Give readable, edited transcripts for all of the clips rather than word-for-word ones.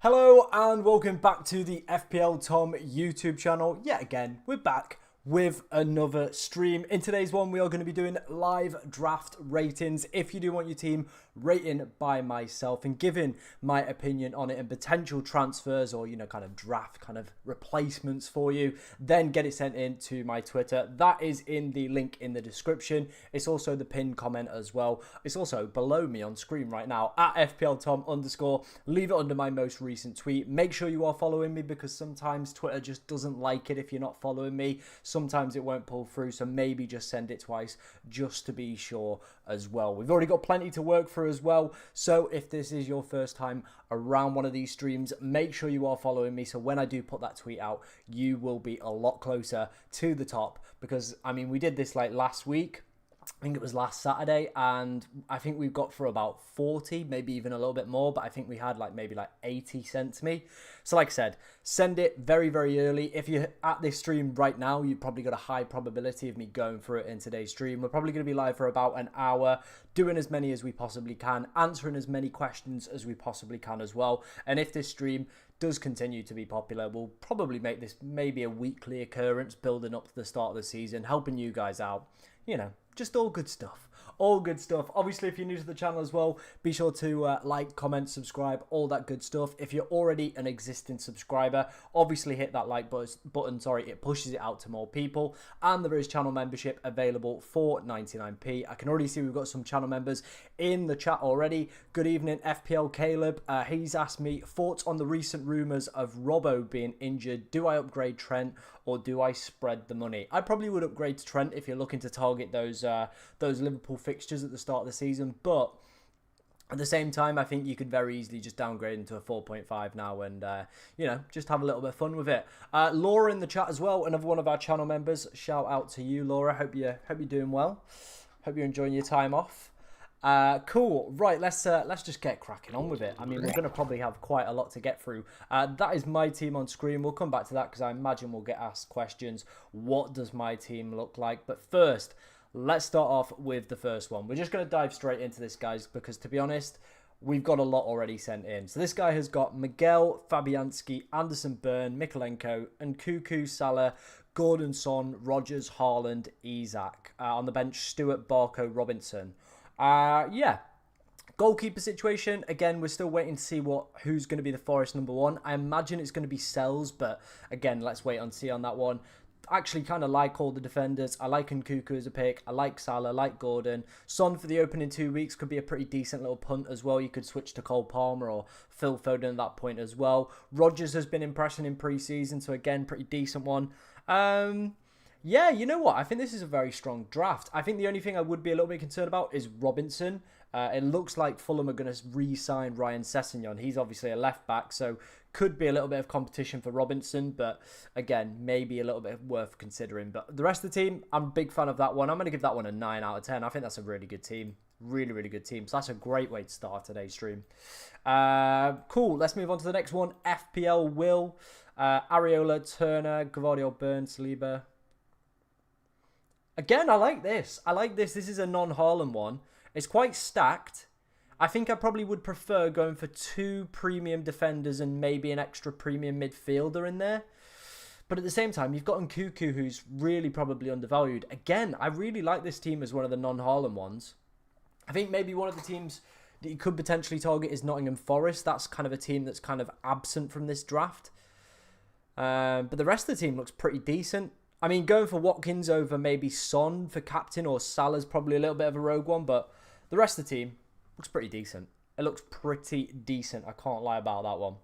Hello and welcome back to the FPL Tom YouTube channel. Yet again, we're back with another stream. In today's one, we are going to be doing live draft ratings. If you do want your team rating by myself and giving my opinion on it and potential transfers or, kind of draft kind of replacements for you, then get it sent in to my Twitter. That is in the link in the description. It's also the pinned comment as well. It's also below me on screen right now at FPLTom_. Leave it under my most recent tweet. Make sure you are following me because sometimes Twitter just doesn't like it if you're not following me. Sometimes it won't pull through, so maybe just send it twice just to be sure as well. We've already got plenty to work through as well, so if this is your first time around one of these streams, make sure you are following me so when I do put that tweet out, you will be a lot closer to the top because, we did this like last week. I think it was last Saturday, and I think we've got for about 40, maybe even a little bit more, but I think we had maybe 80 sent to me. So like I said, send it very, very early. If you're at this stream right now, you've probably got a high probability of me going through it in today's stream. We're probably going to be live for about an hour, doing as many as we possibly can, answering as many questions as we possibly can as well. And if this stream does continue to be popular, we'll probably make this maybe a weekly occurrence building up to the start of the season, helping you guys out. Just all good stuff. All good stuff. Obviously, if you're new to the channel as well, be sure to like, comment, subscribe, all that good stuff. If you're already an existing subscriber, obviously hit that like button. It pushes it out to more people. And there is channel membership available for 99p. I can already see we've got some channel members in the chat already. Good evening, FPL Caleb. He's asked me thoughts on the recent rumours of Robbo being injured. Do I upgrade Trent or do I spread the money? I probably would upgrade to Trent if you're looking to target those Liverpool fixtures at the start of the season, but at the same time, I think you could very easily just downgrade into a 4.5 now and, just have a little bit of fun with it. Laura in the chat as well, another one of our channel members. Shout out to you, Laura. Hope you're doing well. Hope you're enjoying your time off. Cool. Right, let's just get cracking on with it. We're going to probably have quite a lot to get through. That is my team on screen. We'll come back to that because I imagine we'll get asked questions. What does my team look like? But first, let's start off with the first one. We're just going to dive straight into this, guys, because to be honest, we've got a lot already sent in. So this guy has got Miguel, Fabianski, Anderson, Byrne, Mikolenko, and Cuckoo, Salah, Gordon, Son, Rogers, Haaland, Isak. On the bench, Stewart, Barco, Robinson. Goalkeeper situation, again, we're still waiting to see who's going to be the Forest #1. I imagine it's going to be Sells, but again, let's wait and see on that one. Actually kind of like all the defenders. I like Nkunku as a pick. I like Salah, I like Gordon. Son for the opening 2 weeks could be a pretty decent little punt as well. You could switch to Cole Palmer or Phil Foden at that point as well. Rogers has been impressing in pre-season, so again, pretty decent one. Yeah, you know what? I think this is a very strong draft. I think the only thing I would be a little bit concerned about is Robinson. It looks like Fulham are going to re-sign Ryan Sessegnon. He's obviously a left back, so could be a little bit of competition for Robinson, but again, maybe a little bit worth considering. But the rest of the team, I'm a big fan of that one. I'm going to give that one a 9 out of 10. I think that's a really good team. Really, really good team. So that's a great way to start today's stream. Cool. Let's move on to the next one. FPL Will, Areola, Turner, Gvardiol, Burns, Saliba. Again, I like this. This is a non-Haaland one. It's quite stacked. I think I probably would prefer going for 2 premium defenders and maybe an extra premium midfielder in there. But at the same time, you've got Nkunku, who's really probably undervalued. Again, I really like this team as one of the non-Haaland ones. I think maybe one of the teams that you could potentially target is Nottingham Forest. That's kind of a team that's kind of absent from this draft. But the rest of the team looks pretty decent. Going for Watkins over maybe Son for captain or Salah's probably a little bit of a rogue one, but the rest of the team looks pretty decent. It looks pretty decent. I can't lie about that one.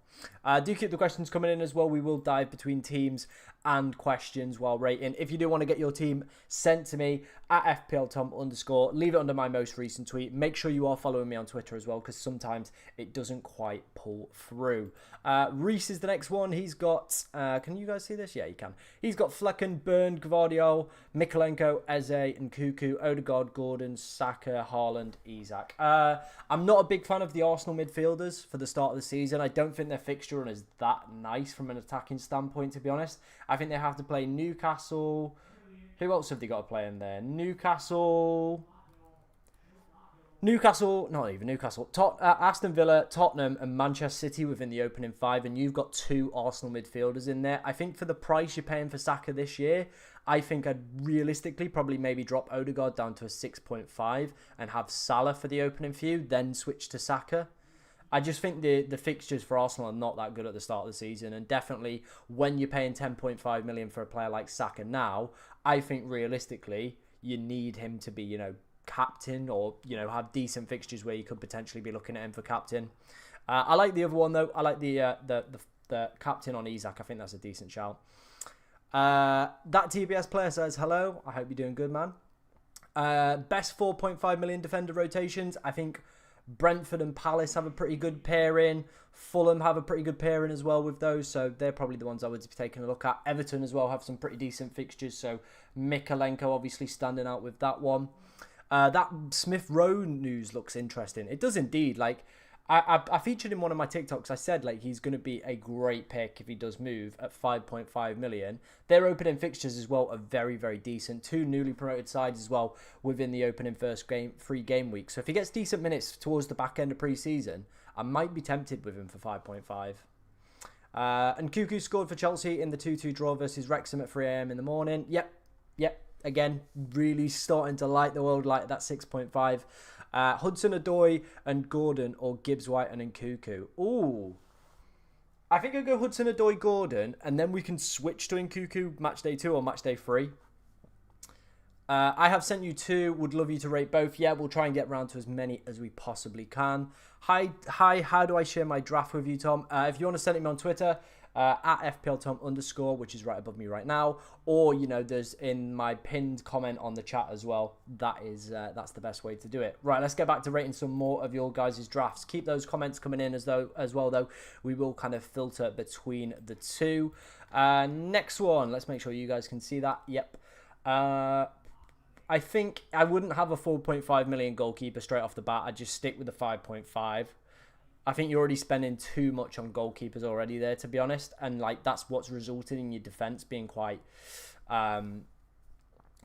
Do keep the questions coming in as well. We will dive between teams and questions while rating. If you do want to get your team sent to me at FPLTom_, leave it under my most recent tweet. Make sure you are following me on Twitter as well, because sometimes it doesn't quite pull through. Reese is the next one. He's got, can you guys see this? Yeah, you can. He's got Flecken, Byrne, Gvardiol, Mikolenko, Eze, and Cuckoo, Odegaard, Gordon, Saka, Haaland, Isak. I'm not a big fan of the Arsenal midfielders for the start of the season. I don't think their fixture run is that nice from an attacking standpoint, to be honest. I think they have to play Newcastle. Who else have they got to play in there? Newcastle. Newcastle, not even Newcastle, Aston Villa, Tottenham and Manchester City within the opening five, and you've got two Arsenal midfielders in there. I think for the price you're paying for Saka this year, I think I'd realistically probably maybe drop Odegaard down to a 6.5 and have Salah for the opening few, then switch to Saka. I just think the fixtures for Arsenal are not that good at the start of the season, and definitely when you're paying 10.5 million for a player like Saka now, I think realistically you need him to be, captain, or have decent fixtures where you could potentially be looking at him for captain. I like the other one though. I like the captain on Isak. I think that's a decent shout. That TBS player says hello. I hope you're doing good, man. Best 4.5 million defender rotations. I think Brentford and Palace have a pretty good pairing. Fulham have a pretty good pairing as well with those, so they're probably the ones I would be taking a look at. Everton as well have some pretty decent fixtures, so Mikalenko obviously standing out with that one. That Smith Rowe news looks interesting. It does indeed. Like, I featured in one of my TikToks. I said like he's going to be a great pick if he does move at 5.5 million. Their opening fixtures as well are very, very decent. Two newly promoted sides as well within the opening free game week. So if he gets decent minutes towards the back end of pre-season, I might be tempted with him for 5.5. And Cuckoo scored for Chelsea in the 2-2 draw versus Wrexham at 3 a.m. in the morning. Yep. Again, really starting to light the world like that 6.5. Hudson-Odoi and Gordon, or Gibbs-White and Nkunku. Ooh. I think I'll go Hudson-Odoi, Gordon, and then we can switch to Nkunku match day 2 or match day 3. I have sent you 2. Would love you to rate both. Yeah, we'll try and get round to as many as we possibly can. Hi. How do I share my draft with you, Tom? If you want to send it me on Twitter, at FPLTom_, which is right above me right now, or there's in my pinned comment on the chat as well. That's the best way to do it. Right, let's get back to rating some more of your guys' drafts. Keep those comments coming in as well though. We will kind of filter between the two. Next one, let's make sure you guys can see that. Yep. I think I wouldn't have a 4.5 million goalkeeper straight off the bat. I'd just stick with the 5.5. I think you're already spending too much on goalkeepers already there, to be honest. And like that's what's resulted in your defense being quite kind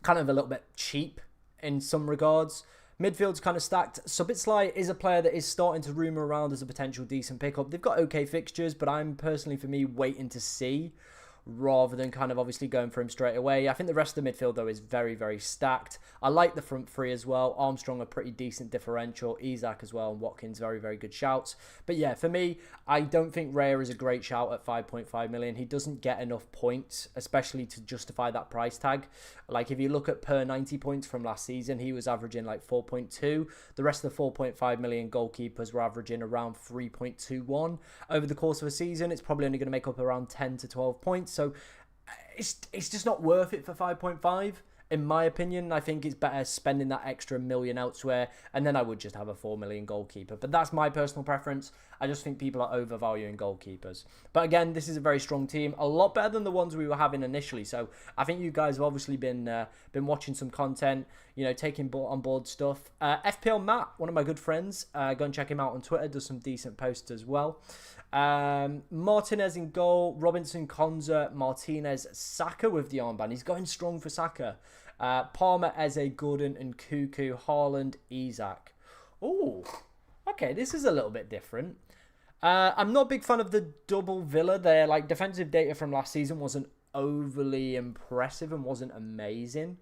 of a little bit cheap in some regards. Midfield's kind of stacked. Subotic is a player that is starting to rumour around as a potential decent pickup. They've got okay fixtures, but I'm personally, for me, waiting to see rather than kind of obviously going for him straight away. I think the rest of the midfield, though, is very, very stacked. I like the front three as well. Armstrong, a pretty decent differential. Isak as well, and Watkins, very, very good shouts. But yeah, for me, I don't think Raya is a great shout at 5.5 million. He doesn't get enough points, especially to justify that price tag. Like, if you look at per 90 points from last season, he was averaging like 4.2. The rest of the 4.5 million goalkeepers were averaging around 3.21. Over the course of a season, it's probably only going to make up around 10 to 12 points. So it's just not worth it for 5.5. In my opinion, I think it's better spending that extra million elsewhere, and then I would just have a 4 million goalkeeper. But that's my personal preference. I just think people are overvaluing goalkeepers. But again, this is a very strong team, a lot better than the ones we were having initially. So I think you guys have obviously been watching some content, taking on board stuff. FPL Matt, one of my good friends, go and check him out on Twitter, does some decent posts as well. Martinez in goal, Robinson, Konza, Martinez, Saka with the armband. He's going strong for Saka. Palmer, Eze, Gordon, and Cuckoo, Haaland, Isak. Oh, okay, this is a little bit different. I'm not a big fan of the double Villa there. Like, defensive data from last season wasn't overly impressive and wasn't amazing.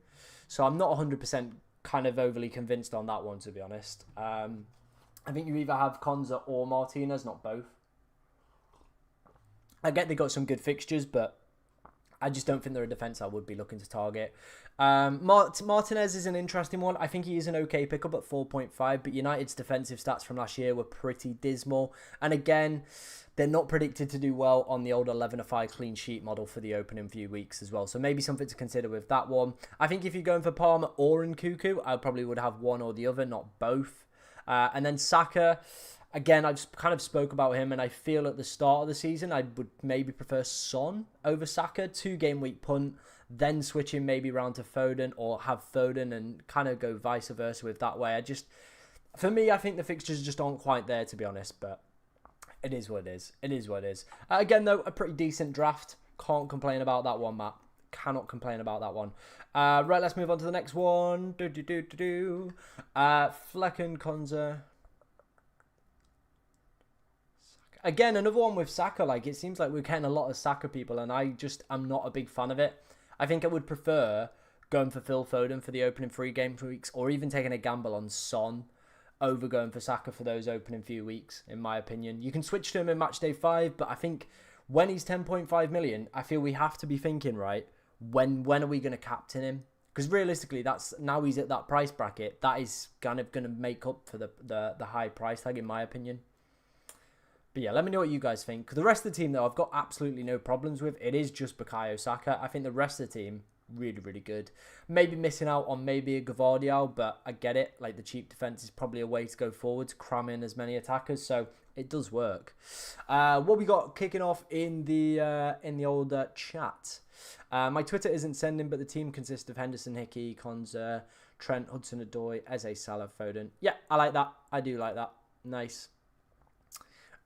So I'm not 100% kind of overly convinced on that one, to be honest. I think you either have Konza or Martinez, not both. I get they got some good fixtures, but I just don't think they're a defence I would be looking to target. Martinez is an interesting one. I think he is an okay pickup at 4.5, but United's defensive stats from last year were pretty dismal. And again, they're not predicted to do well on the old 11-5 clean sheet model for the opening few weeks as well. So maybe something to consider with that one. I think if you're going for Palmer or Nkunku, I probably would have one or the other, not both. And then Saka, again, I've kind of spoke about him, and I feel at the start of the season, I would maybe prefer Son over Saka. 2-game week punt, then switching maybe round to Foden, or have Foden and kind of go vice versa with that way. For me, I think the fixtures just aren't quite there, to be honest, but it is what it is. It is what it is. Again, though, a pretty decent draft. Can't complain about that one, Matt. cannot complain about that one. Right, let's move on to the next one. Flecken, Konza. Again, another one with Saka. Like, it seems like we're getting a lot of Saka people, and I'm not a big fan of it. I think I would prefer going for Phil Foden for the opening 3 game weeks, or even taking a gamble on Son over going for Saka for those opening few weeks, in my opinion. You can switch to him in match day 5, but I think when he's 10.5 million, I feel we have to be thinking, right, when are we going to captain him? Because realistically, now he's at that price bracket, that is kind of going to make up for the high price tag, in my opinion. But yeah, let me know what you guys think. The rest of the team, though, I've got absolutely no problems with. It is just Bukayo Saka. I think the rest of the team, really, really good. Maybe missing out on maybe a Gavardiol, but I get it. Like, the cheap defence is probably a way to go forward to cram in as many attackers, so it does work. What we got kicking off in the old chat. My Twitter isn't sending, but the team consists of Henderson, Hickey, Konza, Trent, Hudson-Odoi, Eze, Salah, Foden. Yeah, I like that. I do like that. Nice.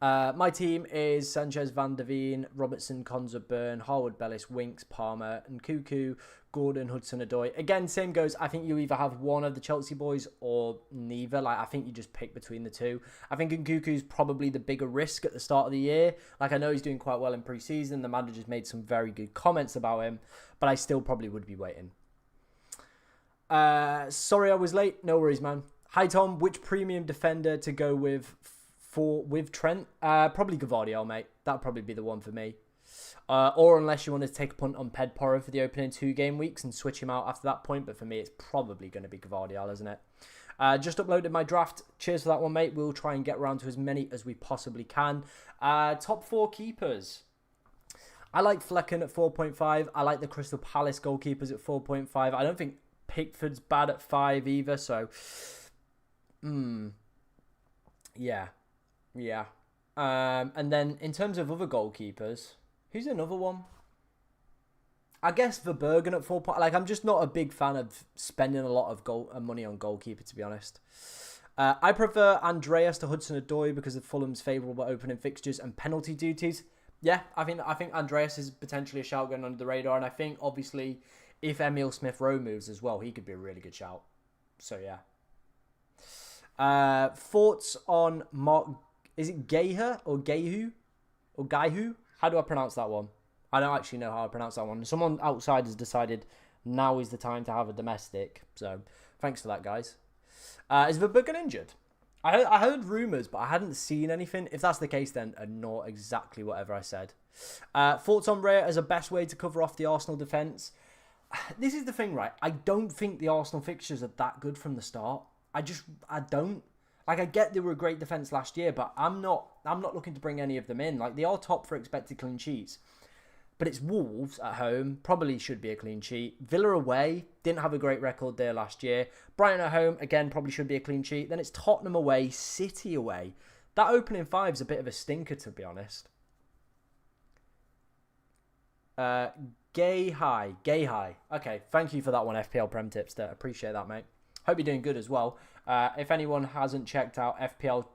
My team is Sanchez, Van der Veen, Robertson, Konza, Burn, Harwood, Bellis, Winks, Palmer, and Cuckoo, Gordon, Hudson-Odoi. Again, same goes. I think you either have one of the Chelsea boys or neither. Like, I think you just pick between the two. I think Nkuku's probably the bigger risk at the start of the year. Like, I know he's doing quite well in pre-season. The manager's made some very good comments about him, but I still probably would be waiting. Sorry I was late. No worries, man. Hi, Tom. Which premium defender to go with Trent? Probably Gavardiol, mate. That'd probably be the one for me. Or unless you want to take a punt on Pedporo for the opening 2 game weeks and switch him out after that point. But for me, it's probably going to be Gavardiol, isn't it? Just uploaded my draft. Cheers for that one, mate. We'll try and get around to as many as we possibly can. Top 4 keepers. I like Flecken at 4.5. I like the Crystal Palace goalkeepers at 4.5. I don't think Pickford's bad at 5 either. So, yeah. Yeah. And then in terms of other goalkeepers, who's another one? I guess Verbergen at 4. Like, I'm just not a big fan of spending a lot of money on goalkeeper, to be honest. I prefer Andreas to Hudson-Odoi because of Fulham's favourable opening fixtures and penalty duties. Yeah, I think Andreas is potentially a shout going under the radar, and I think obviously if Emile Smith-Rowe moves as well, he could be a really good shout. So yeah. Thoughts on Mark? Is it Gayher or Gayhu or Gayhu? How do I pronounce that one? I don't actually know how I pronounce that one. Someone outside has decided now is the time to have a domestic. So thanks for that, guys. Is Verbergen injured? I heard rumours, but I hadn't seen anything. If that's the case, then ignore exactly whatever I said. Thoughts on Raya as a best way to cover off the Arsenal defence? This is the thing, right? I don't think the Arsenal fixtures are that good from the start. I don't. Like, I get they were a great defence last year, but I'm not looking to bring any of them in. Like, they are top for expected clean sheets. But it's Wolves at home, probably should be a clean sheet. Villa away, didn't have a great record there last year. Brighton at home, again, probably should be a clean sheet. Then it's Tottenham away, City away. That opening 5's a bit of a stinker, to be honest. Gay high. Okay, thank you for that one, FPL Prem Tipster. Appreciate that, mate. Hope you're doing good as well. If anyone hasn't checked out FPL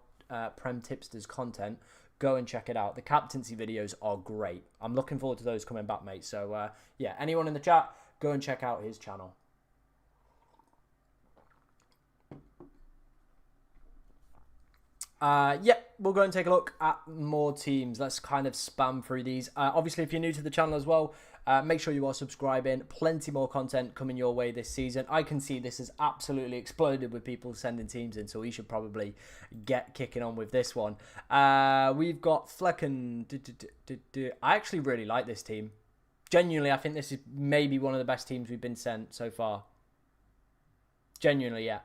Prem Tipster's content, go and check it out. The captaincy videos are great. I'm looking forward to those coming back, mate. So, yeah, anyone in the chat, go and check out his channel. Yeah, we'll go and take a look at more teams. Let's kind of spam through these. Obviously, if you're new to the channel as well, make sure you are subscribing. Plenty more content coming your way this season. I can see this has absolutely exploded with people sending teams in, so we should probably get kicking on with this one. We've got Flecken. I actually really like this team. Genuinely, I think this is maybe one of the best teams we've been sent so far. Genuinely, yeah.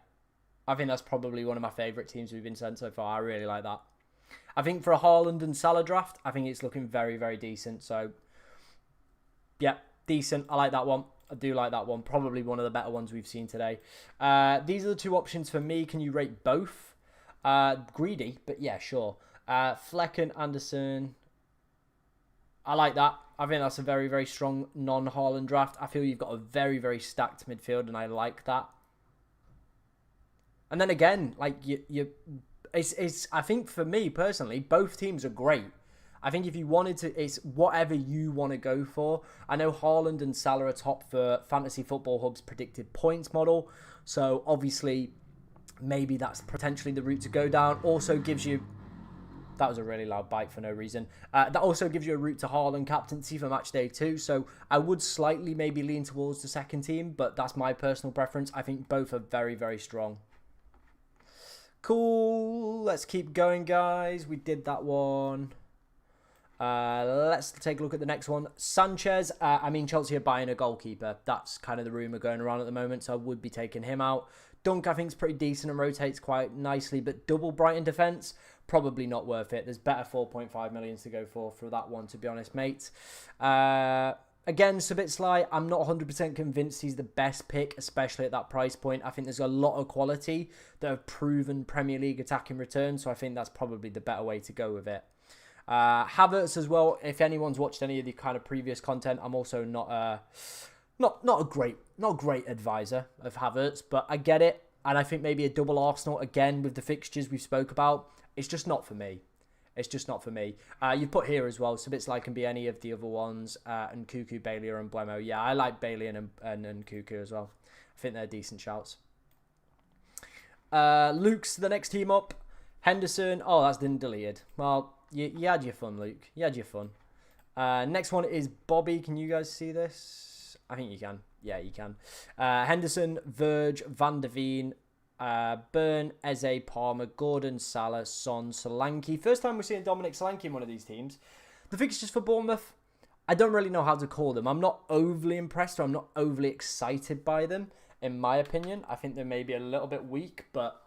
I think that's probably one of my favourite teams we've been sent so far. I really like that. I think for a Haaland and Salah draft, I think it's looking very, very decent. So, yeah, decent. I like that one. I do like that one. Probably one of the better ones we've seen today. These are the 2 options for me. Can you rate both? Greedy, but yeah, sure. Flecken, Anderson. I like that. I think that's a very, very strong non-Haaland draft. I feel you've got a very, very stacked midfield, and I like that. And then again, like it's I think for me personally, both teams are great. I think if you wanted to, it's whatever you want to go for. I know Haaland and Salah are top for Fantasy Football Hub's predicted points model. So obviously, maybe that's potentially the route to go down. Also gives you... That was a really loud bite for no reason. That also gives you a route to Haaland captaincy for match day 2. So I would slightly maybe lean towards the second team, but that's my personal preference. I think both are very, very strong. Cool. Let's keep going, guys. We did that one. Let's take a look at the next one. Sanchez. I mean, Chelsea are buying a goalkeeper. That's kind of the rumour going around at the moment, so I would be taking him out. Dunk, I think, is pretty decent and rotates quite nicely, but double Brighton defence, probably not worth it. There's better 4.5 million to go for that one, to be honest, mate. Again, Sabitslai, I'm not 100% convinced he's the best pick, especially at that price point. I think there's a lot of quality that have proven Premier League attacking returns, so I think that's probably the better way to go with it. Havertz as well. If anyone's watched any of the kind of previous content, I'm also not a great advisor of Havertz, but I get it, and I think maybe a double Arsenal again with the fixtures we spoke about. It's just not for me. It's just not for me. You put here as well, Sabitslai can be any of the other ones, and Cuckoo, Bailey, or Emblemo. Yeah, I like Bailey and Cuckoo as well. I think they're decent shouts. Luke's the next team up. Henderson. Oh, that's been deleted. Well, you had your fun, Luke. You had your fun. Next one is Bobby. Can you guys see this? I think you can. Yeah, you can. Henderson, Verge, Van der Veen, Burn, Eze, Palmer, Gordon, Salah, Son, Solanke. First time we're seeing Dominic Solanke in one of these teams. The fixtures for Bournemouth, I don't really know how to call them. I'm not overly impressed, or I'm not overly excited by them, in my opinion. I think they're maybe a little bit weak, but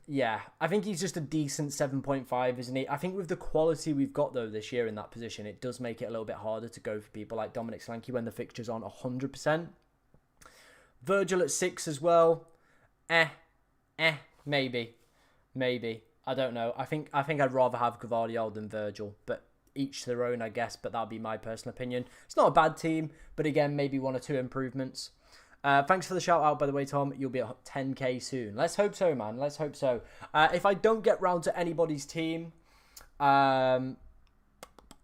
yeah, I think he's just a decent 7.5, isn't he? I think with the quality we've got, though, this year in that position, it does make it a little bit harder to go for people like Dominic Solanke when the fixtures aren't 100%. Virgil at 6 as well. Maybe. I don't know. I think I'd rather have Gvardiol than Virgil, but each their own, I guess, but that'll be my personal opinion. It's not a bad team, but again, maybe 1 or 2 improvements. Thanks for the shout out, by the way, Tom. You'll be at 10k soon. Let's hope so, man. Let's hope so. If I don't get round to anybody's team,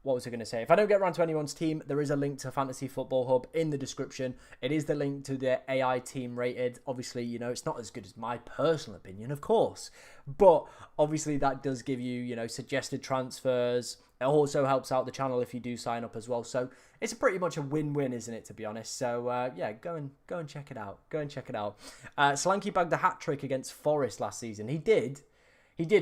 what was I going to say? If I don't get around to anyone's team, there is a link to Fantasy Football Hub in the description. It is the link to the AI team rated. Obviously, you know, it's not as good as my personal opinion, of course. But obviously that does give you, you know, suggested transfers. It also helps out the channel if you do sign up as well. So it's pretty much a win-win, isn't it, to be honest? So, yeah, go and check it out. Go and check it out. Solanke bagged a hat-trick against Forest last season. He did,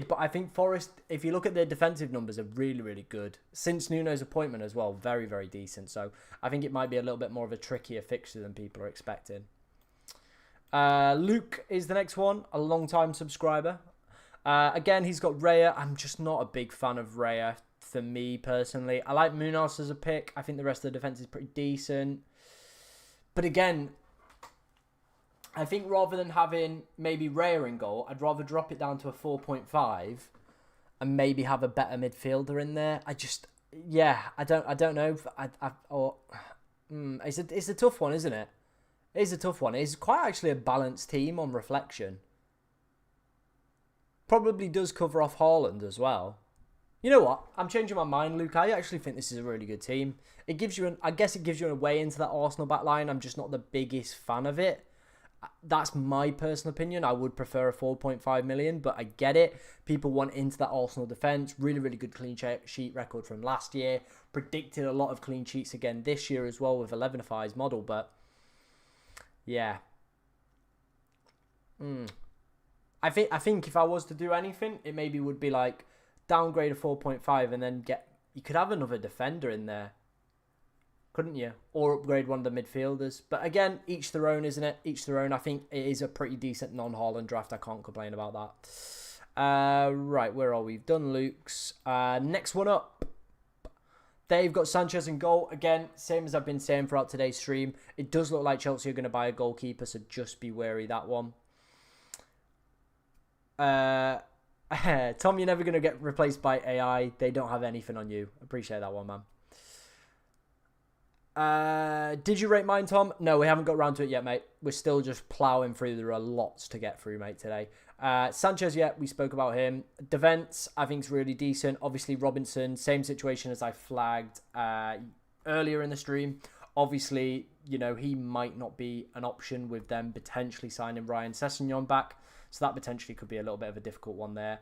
but I think Forest, if you look at their defensive numbers, are really, really good. Since Nuno's appointment as well, very, very decent. So I think it might be a little bit more of a trickier fixture than people are expecting. Luke is the next one, a long-time subscriber. Again, he's got Raya. I'm just not a big fan of Raya for me, personally. I like Munoz as a pick. I think the rest of the defense is pretty decent. But again, I think rather than having maybe Raya in goal, I'd rather drop it down to a 4.5 and maybe have a better midfielder in there. I don't know. It's a tough one, isn't it? It's a tough one. It's quite actually a balanced team on reflection. Probably does cover off Haaland as well. You know what? I'm changing my mind, Luke. I actually think this is a really good team. It gives you I guess it gives you a way into that Arsenal back line. I'm just not the biggest fan of it. That's my personal opinion. I would prefer a 4.5 million, but I get it. People want into that Arsenal defence. Really, really good clean sheet record from last year. Predicted a lot of clean sheets again this year as well with 11ifi's model, but yeah. I think if I was to do anything, it maybe would be like downgrade a 4.5 and then you could have another defender in there, couldn't you? Or upgrade one of the midfielders. But again, each their own, isn't it? Each their own. I think it is a pretty decent non-Haaland draft. I can't complain about that. Right, where are we? We've done Luke's. Next one up. They've got Sanchez in goal. Again, same as I've been saying throughout today's stream. It does look like Chelsea are going to buy a goalkeeper, so just be wary that one. Tom, you're never going to get replaced by AI. They don't have anything on you. Appreciate that one, man. Did you rate mine, Tom? No, we haven't got around to it yet, mate. We're still just ploughing through. There are lots to get through, mate, today. Sanchez, yeah, we spoke about him. Defense, I think is really decent. Obviously, Robinson, same situation as I flagged earlier in the stream. Obviously, you know, he might not be an option with them potentially signing Ryan Sessegnon back. So that potentially could be a little bit of a difficult one there.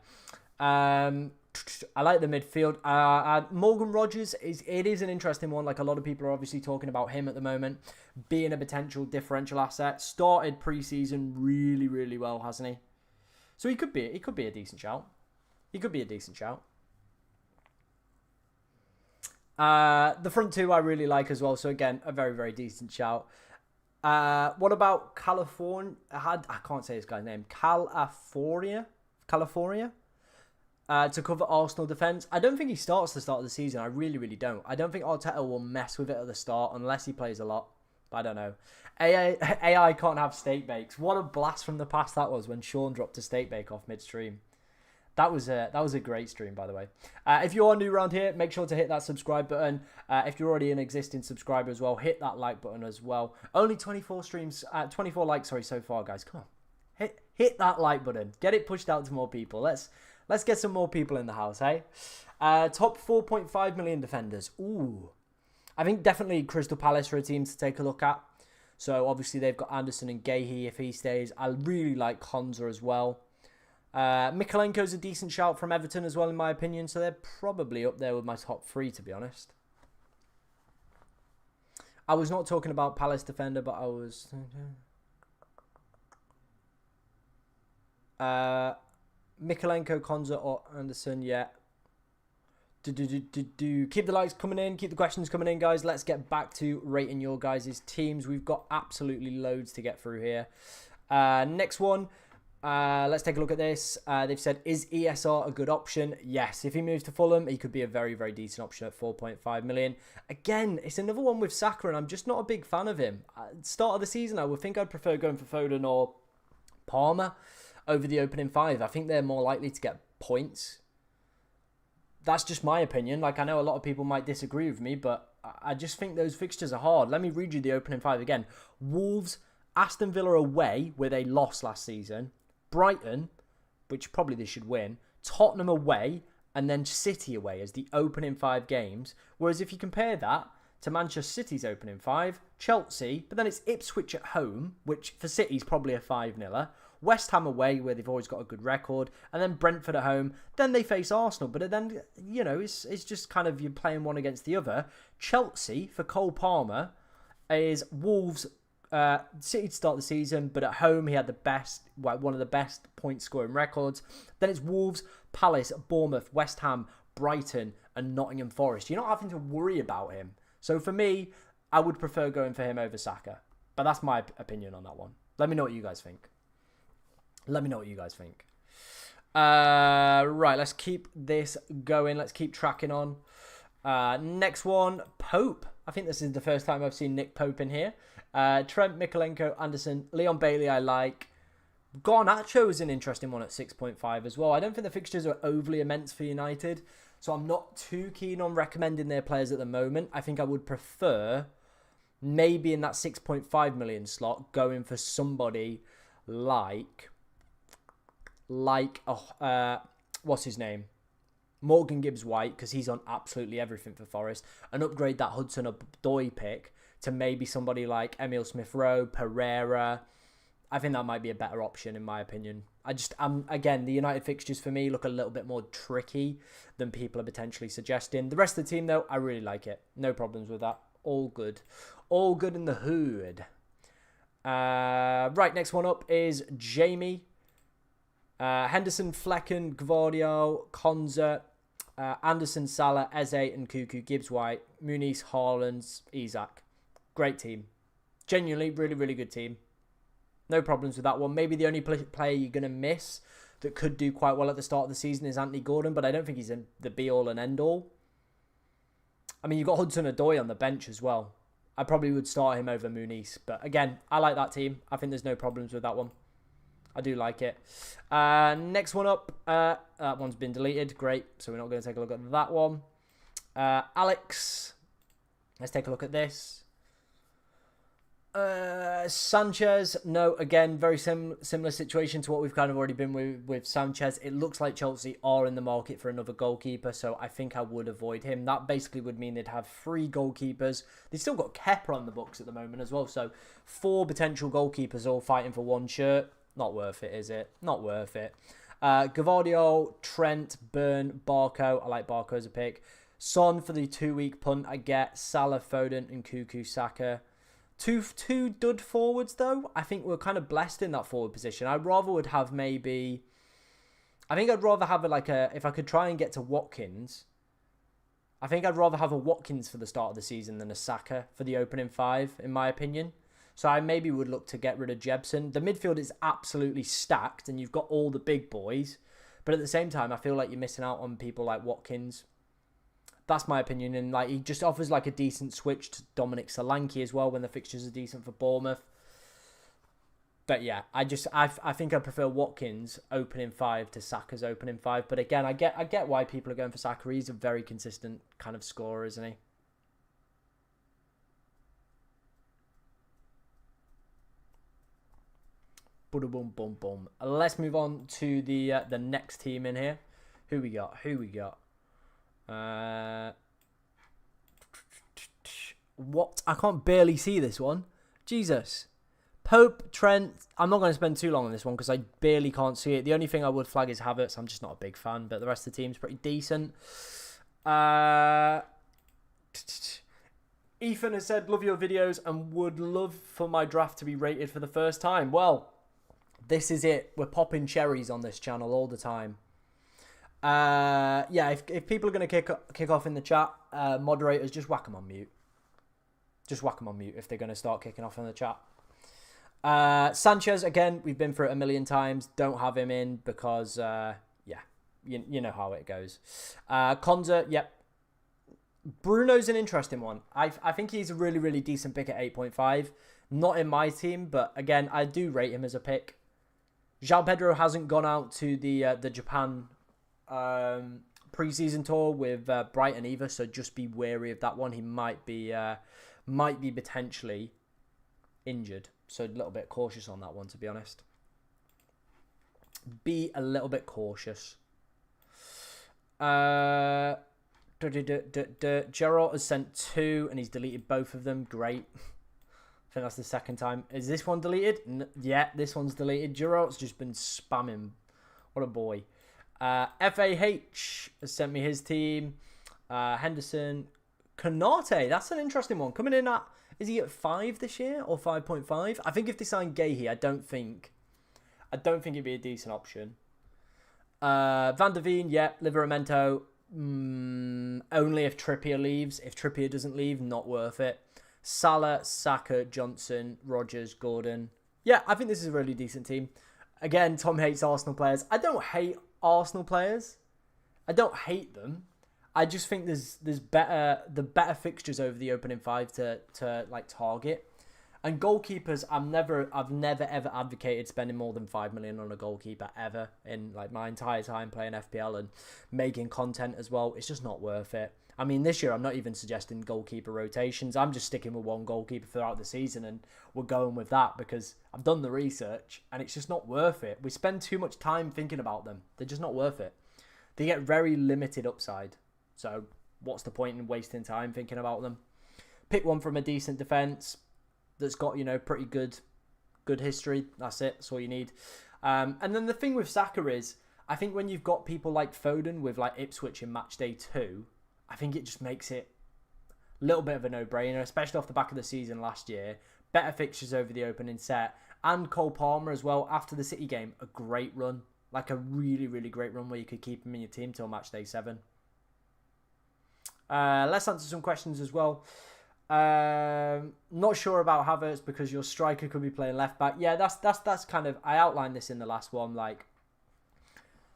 I like the midfield. Morgan Rogers, it is an interesting one. Like, a lot of people are obviously talking about him at the moment being a potential differential asset. Started preseason really, really well, hasn't he? So he could be a decent shout. He could be a decent shout. The front two I really like as well. So again, a very, very decent shout. What about California? I can't say this guy's name. California. To cover Arsenal defence. I don't think he starts the start of the season. I really, really don't. I don't think Arteta will mess with it at the start unless he plays a lot. But I don't know. AI can't have steak bakes. What a blast from the past that was when Sean dropped a steak bake off midstream. That was a great stream, by the way. If you are new around here, make sure to hit that subscribe button. If you're already an existing subscriber as well, hit that like button as well. Only 24 likes, so far, guys. Come on, hit that like button. Get it pushed out to more people. Let's get some more people in the house, hey? Top 4.5 million defenders. Ooh, I think definitely Crystal Palace are a team to take a look at. So obviously they've got Anderson and Gahey if he stays. I really like Konza as well. Mikalenko's a decent shout from Everton as well, in my opinion. So they're probably up there with my top three, to be honest. I was not talking about Palace defender, but I was... Mikalenko, Konza or Anderson, yeah. Keep the likes coming in. Keep the questions coming in, guys. Let's get back to rating your guys' teams. We've got absolutely loads to get through here. Next one. Let's take a look at this. They've said, is ESR a good option? Yes. If he moves to Fulham, he could be a very, very decent option at 4.5 million. Again, it's another one with Saka, and I'm just not a big fan of him. At the start of the season, I would think I'd prefer going for Foden or Palmer over the opening five. I think they're more likely to get points. That's just my opinion. Like, I know a lot of people might disagree with me, but I just think those fixtures are hard. Let me read you the opening five again. Wolves, Aston Villa away, where they lost last season. Brighton, which probably they should win. Tottenham away, and then City away as the opening five games. Whereas if you compare that to Manchester City's opening five, Chelsea, but then it's Ipswich at home, which for City is probably a 5-0. West Ham away, where they've always got a good record, and then Brentford at home. Then they face Arsenal, but then, you know, it's just kind of you're playing one against the other. Chelsea, for Cole Palmer, is Wolves, City to start the season, but at home he had the best, one of the best point-scoring records. Then it's Wolves, Palace, Bournemouth, West Ham, Brighton, and Nottingham Forest. You're not having to worry about him. So for me, I would prefer going for him over Saka. But that's my opinion on that one. Let me know what you guys think. Right, let's keep this going. Let's keep tracking on. Next one, Pope. I think this is the first time I've seen Nick Pope in here. Trent, Mikalenko, Anderson, Leon Bailey I like. Garnacho is an interesting one at 6.5 as well. I don't think the fixtures are overly immense for United, so I'm not too keen on recommending their players at the moment. I think I would prefer, maybe in that 6.5 million slot, going for somebody like what's his name? Morgan Gibbs-White, because he's on absolutely everything for Forest, and upgrade that Hudson-Odoi pick to maybe somebody like Emile Smith-Rowe, Pereira. I think that might be a better option in my opinion. Again, the United fixtures for me look a little bit more tricky than people are potentially suggesting. The rest of the team, though, I really like it. No problems with that. All good. All good in the hood. Right, next one up is Jamie. Henderson, Flecken, Gvardiol, Konza, Anderson, Salah, Eze, and Cuckoo, Gibbs-White, Muniz, Haaland, Isak. Great team. Genuinely, really, really good team. No problems with that one. Maybe the only player you're going to miss that could do quite well at the start of the season is Anthony Gordon, but I don't think he's the be-all and end-all. I mean, you've got Hudson-Odoi on the bench as well. I probably would start him over Muniz. But again, I like that team. I think there's no problems with that one. I do like it. Next one up. That one's been deleted. Great. So we're not going to take a look at that one. Alex. Let's take a look at this. Sanchez, no, again, very similar situation to what we've kind of already been with Sanchez. It looks like Chelsea are in the market for another goalkeeper, so I think I would avoid him. That basically would mean they'd have 3 goalkeepers. They've still got Kepa on the books at the moment as well, so 4 potential goalkeepers all fighting for 1 shirt. Not worth it, is it? Not worth it. Gavardio, Trent, Burn, Barco. I like Barco as a pick. Son for the 2-week punt I get. Salah, Foden, and Cuckoo, Saka. Two dud forwards, though. I think we're kind of blessed in that forward position. I'd rather would have maybe... I think I'd rather have if I could try and get to Watkins, I think I'd rather have a Watkins for the start of the season than a Saka for the opening 5, in my opinion. So I maybe would look to get rid of Jebsen. The midfield is absolutely stacked, and you've got all the big boys. But at the same time, I feel like you're missing out on people like Watkins. That's my opinion, and like he just offers like a decent switch to Dominic Solanke as well when the fixtures are decent for Bournemouth. But yeah, I think I prefer Watkins opening 5 to Saka's opening 5. But again, I get why people are going for Saka. He's a very consistent kind of scorer, isn't he? Boom, boom, boom. Let's move on to the next team in here. Who we got? What? I can't barely see this one. Jesus. Pope, Trent. I'm not going to spend too long on this one because I barely can't see it. The only thing I would flag is Havertz. I'm just not a big fan, but the rest of the team's pretty decent. Ethan has said, love your videos and would love for my draft to be rated for the first time. Well, this is it. We're popping cherries on this channel all the time. Yeah, if people are going to kick off in the chat, moderators, just whack them on mute. Just whack them on mute if they're going to start kicking off in the chat. Sanchez, again, we've been through it a million times. Don't have him in because, yeah, you know how it goes. Konza, yep. Bruno's an interesting one. I think he's a really, really decent pick at 8.5. Not in my team, but again, I do rate him as a pick. João Pedro hasn't gone out to the Japan pre-season tour with Brighton either, so just be wary of that one. He might be potentially injured, so a little bit cautious on that one, to be honest. Be a little bit cautious. Geralt has sent 2 and he's deleted both of them. Great. I think that's the second time. Is this one deleted? Yeah, this one's deleted. Geralt's just been spamming. What a boy. FAH has sent me his team. Henderson. Konate, that's an interesting one. Coming in at, is he at 5 this year or 5.5? I think if they sign Gahey, I don't think it'd be a decent option. Van der Veen, yeah. Livramento, only if Trippier leaves. If Trippier doesn't leave, not worth it. Salah, Saka, Johnson, Rodgers, Gordon. Yeah, I think this is a really decent team. Again, Tom hates Arsenal players. I don't hate Arsenal players. I don't hate them. I just think there's better fixtures over the opening 5 to like target. And goalkeepers, I've never ever advocated spending more than 5 million on a goalkeeper ever in like my entire time playing FPL and making content as well. It's just not worth it. I mean, this year I'm not even suggesting goalkeeper rotations. I'm just sticking with one goalkeeper throughout the season, and we're going with that because I've done the research and it's just not worth it. We spend too much time thinking about them. They're just not worth it. They get very limited upside. So what's the point in wasting time thinking about them? Pick one from a decent defence that's got, you know, pretty good history. That's it. That's all you need. And then the thing with Saka is, I think when you've got people like Foden with like Ipswich in match day 2, I think it just makes it a little bit of a no-brainer, especially off the back of the season last year. Better fixtures over the opening set. And Cole Palmer as well, after the City game, a great run. Like a really, really great run where you could keep him in your team till match day 7. Let's answer some questions as well. Not sure about Havertz because your striker could be playing left back. Yeah, that's kind of, I outlined this in the last one. Like,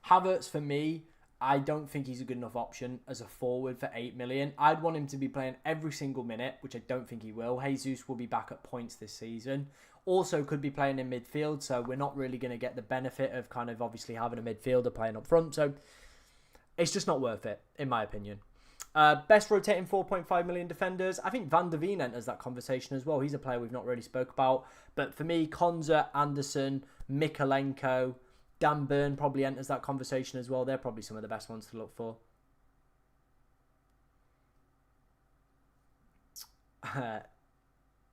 Havertz for me, I don't think he's a good enough option as a forward for 8 million. I'd want him to be playing every single minute, which I don't think he will. Jesus will be back at points this season. Also could be playing in midfield, so we're not really going to get the benefit of kind of obviously having a midfielder playing up front. So it's just not worth it, in my opinion. Best rotating 4.5 million defenders. I think Van der Veen enters that conversation as well. He's a player we've not really spoke about. But for me, Konza, Anderson, Mikolenko, Dan Burn probably enters that conversation as well. They're probably some of the best ones to look for.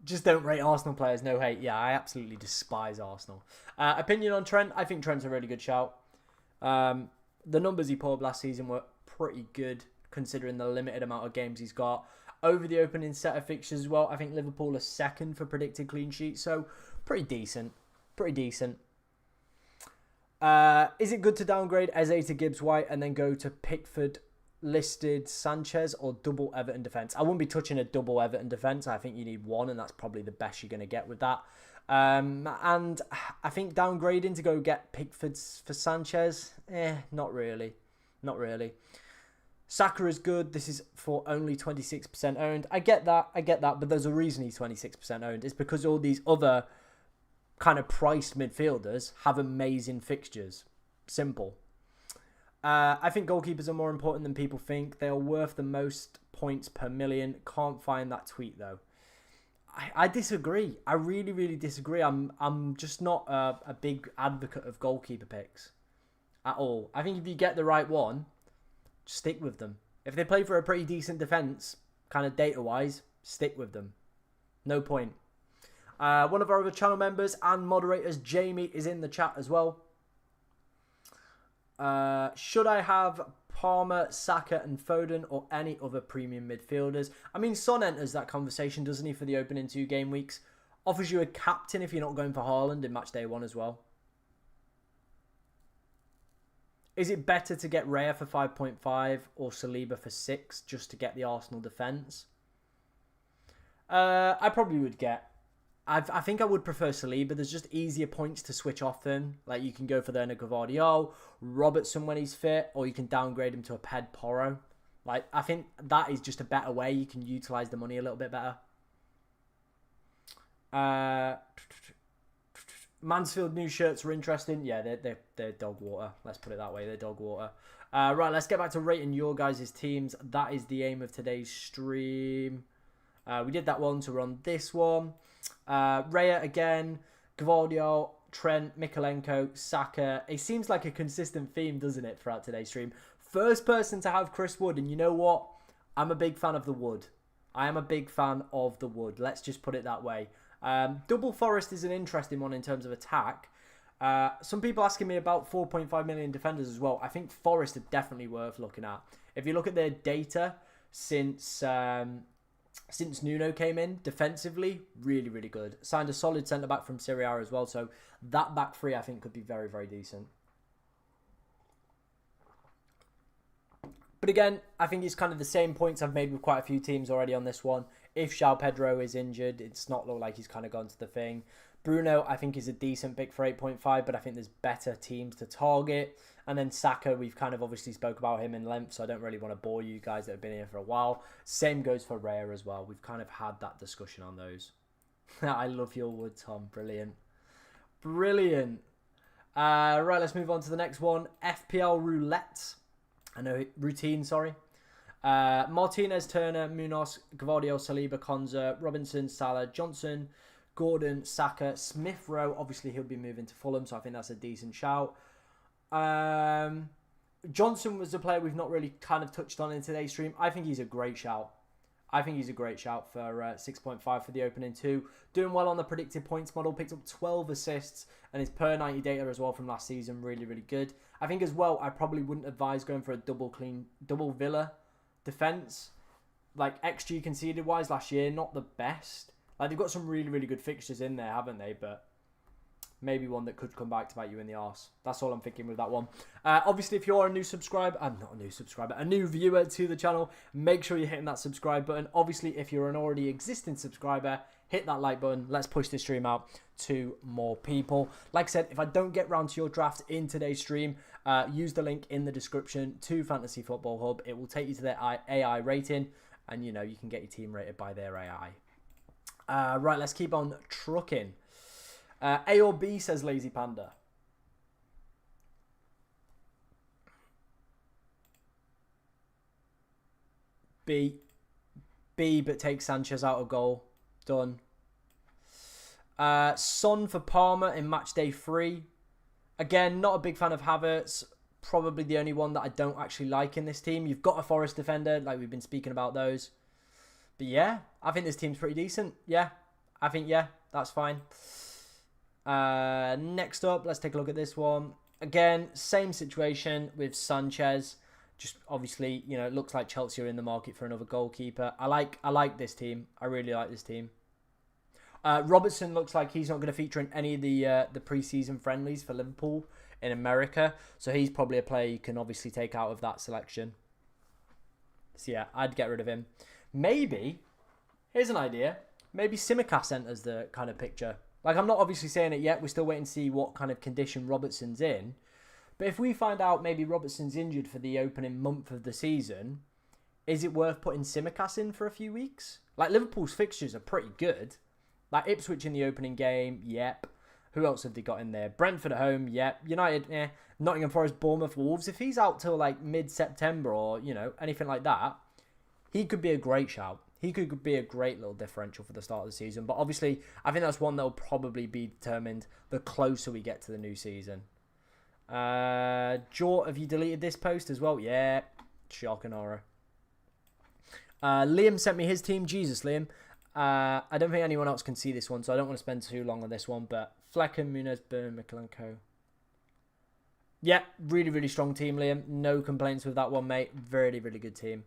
Just don't rate Arsenal players, no hate. Yeah, I absolutely despise Arsenal. Opinion on Trent. I think Trent's a really good shout. The numbers he put up last season were pretty good, considering the limited amount of games he's got. Over the opening set of fixtures as well, I think Liverpool are second for predicted clean sheets, so pretty decent. Pretty decent. Is it good to downgrade Eze to Gibbs White and then go to Pickford listed Sanchez or double Everton defence? I wouldn't be touching a double Everton defence. I think you need one, and that's probably the best you're going to get with that. And I think downgrading to go get Pickford for Sanchez, not really. Not really. Saka is good. This is for only 26% owned. I get that, but there's a reason he's 26% owned. It's because all these other kind of priced midfielders have amazing fixtures. Simple. I think goalkeepers are more important than people think. They are worth the most points per million. Can't find that tweet though. I disagree. I really, really disagree. I'm just not a big advocate of goalkeeper picks at all. I think if you get the right one, stick with them. If they play for a pretty decent defence, kind of data-wise, stick with them. No point. One of our other channel members and moderators, Jamie, is in the chat as well. Should I have Palmer, Saka and Foden or any other premium midfielders? I mean, Son enters that conversation, doesn't he, for the opening 2 game weeks? Offers you a captain if you're not going for Haaland in match day 1 as well. Is it better to get Raya for 5.5 or Saliba for 6 just to get the Arsenal defence? I probably would get... I think I would prefer Saliba. There's just easier points to switch off them. Like, you can go for the Gvardiol, Robertson when he's fit, or you can downgrade him to a Ped Porro. Like, I think that is just a better way. You can utilise the money a little bit better. Mansfield new shirts are interesting. Yeah, they're dog water. Let's put it that way. They're dog water. Right, let's get back to rating your guys' teams. That is the aim of today's stream. We did that one, so we're on this one. Raya again, Gvardiol, Trent, Mikolenko, Saka. It seems like a consistent theme, doesn't it, throughout today's stream? First person to have Chris Wood, and you know what? I'm a big fan of the Wood. I am a big fan of the Wood. Let's just put it that way. Double Forest is an interesting one in terms of attack. Some people asking me about 4.5 million defenders as well. I think Forest are definitely worth looking at. If you look at their data since Nuno came in, defensively, really, really good. Signed a solid centre-back from Serie A as well, so that back three I think could be very, very decent. But again, I think it's kind of the same points I've made with quite a few teams already on this one. If João Pedro is injured, it's not looked like he's kind of gone to the thing. Bruno, I think, is a decent pick for 8.5, but I think there's better teams to target. And then Saka, we've kind of obviously spoke about him in length, so I don't really want to bore you guys that have been here for a while. Same goes for Raya as well. We've kind of had that discussion on those. I love your Wood, Tom. Brilliant. Brilliant. Right, let's move on to the next one. FPL Roulette. I know, routine, sorry. Martinez, Turner, Munoz, Gvardiol, Saliba, Konza, Robinson, Salah, Johnson, Gordon, Saka, Smith Rowe. Obviously, he'll be moving to Fulham, so I think that's a decent shout. Johnson was a player we've not really kind of touched on in today's stream. I think he's a great shout. I think he's a great shout for 6.5 for the opening 2. Doing well on the predictive points model. Picked up 12 assists and his per 90 data as well from last season. Really, really good. I think as well, I probably wouldn't advise going for a double Villa defence. Like, XG conceded wise last year, not the best. Like, they've got some really, really good fixtures in there, haven't they? But maybe one that could come back to bite you in the arse. That's all I'm thinking with that one. Obviously, if you're a new subscriber, not a new subscriber, a new viewer to the channel, make sure you're hitting that subscribe button. Obviously, if you're an already existing subscriber, hit that like button. Let's push this stream out to more people. Like I said, if I don't get round to your draft in today's stream, use the link in the description to Fantasy Football Hub. It will take you to their AI rating, and you know you can get your team rated by their AI. Right, let's keep on trucking. A or B, says Lazy Panda. B. B, but take Sanchez out of goal. Done. Son for Palmer in match day 3. Again, not a big fan of Havertz. Probably the only one that I don't actually like in this team. You've got a Forest defender, like we've been speaking about those. But yeah, I think this team's pretty decent. Yeah, I think, yeah, that's fine. Next up, let's take a look at this one. Again, same situation with Sanchez. Just obviously, you know, it looks like Chelsea are in the market for another goalkeeper. I like this team. I really like this team. Robertson looks like he's not going to feature in any of the pre-season friendlies for Liverpool in America. So he's probably a player you can obviously take out of that selection. So yeah, I'd get rid of him. Maybe, here's an idea. Maybe Tsimikas enters the kind of picture. Like, I'm not obviously saying it yet. We're still waiting to see what kind of condition Robertson's in. But if we find out maybe Robertson's injured for the opening month of the season, is it worth putting Tsimikas in for a few weeks? Like, Liverpool's fixtures are pretty good. Like, Ipswich in the opening game, yep. Who else have they got in there? Brentford at home, yep. United, eh. Nottingham Forest, Bournemouth, Wolves. If he's out till, like, mid-September or, you know, anything like that, he could be a great shout. He could be a great little differential for the start of the season. But obviously, I think that's one that will probably be determined the closer we get to the new season. Jort, have you deleted this post as well? Yeah. Shock and horror. Liam sent me his team. Jesus, Liam. I don't think anyone else can see this one, so I don't want to spend too long on this one. But Flecken, Muniz, Byrne, Mikolenko. Yeah, really, really strong team, Liam. No complaints with that one, mate. Really, really good team.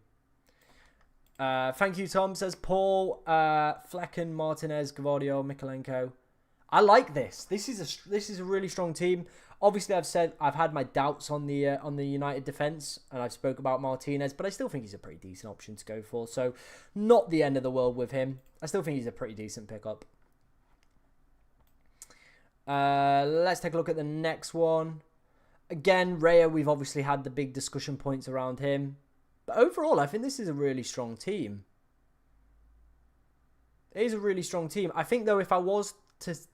Thank you, Tom, says Paul. Flecken, Martinez, Gvardio, Mikolenko. I like this. This is a really strong team. Obviously, I've had my doubts on the United defense, and I've spoke about Martinez, but I still think he's a pretty decent option to go for. So, not the end of the world with him. I still think he's a pretty decent pickup. Let's take a look at the next one. Again, Raya, we've obviously had the big discussion points around him. But overall, I think this is a really strong team. It is a really strong team. I think, though, if I was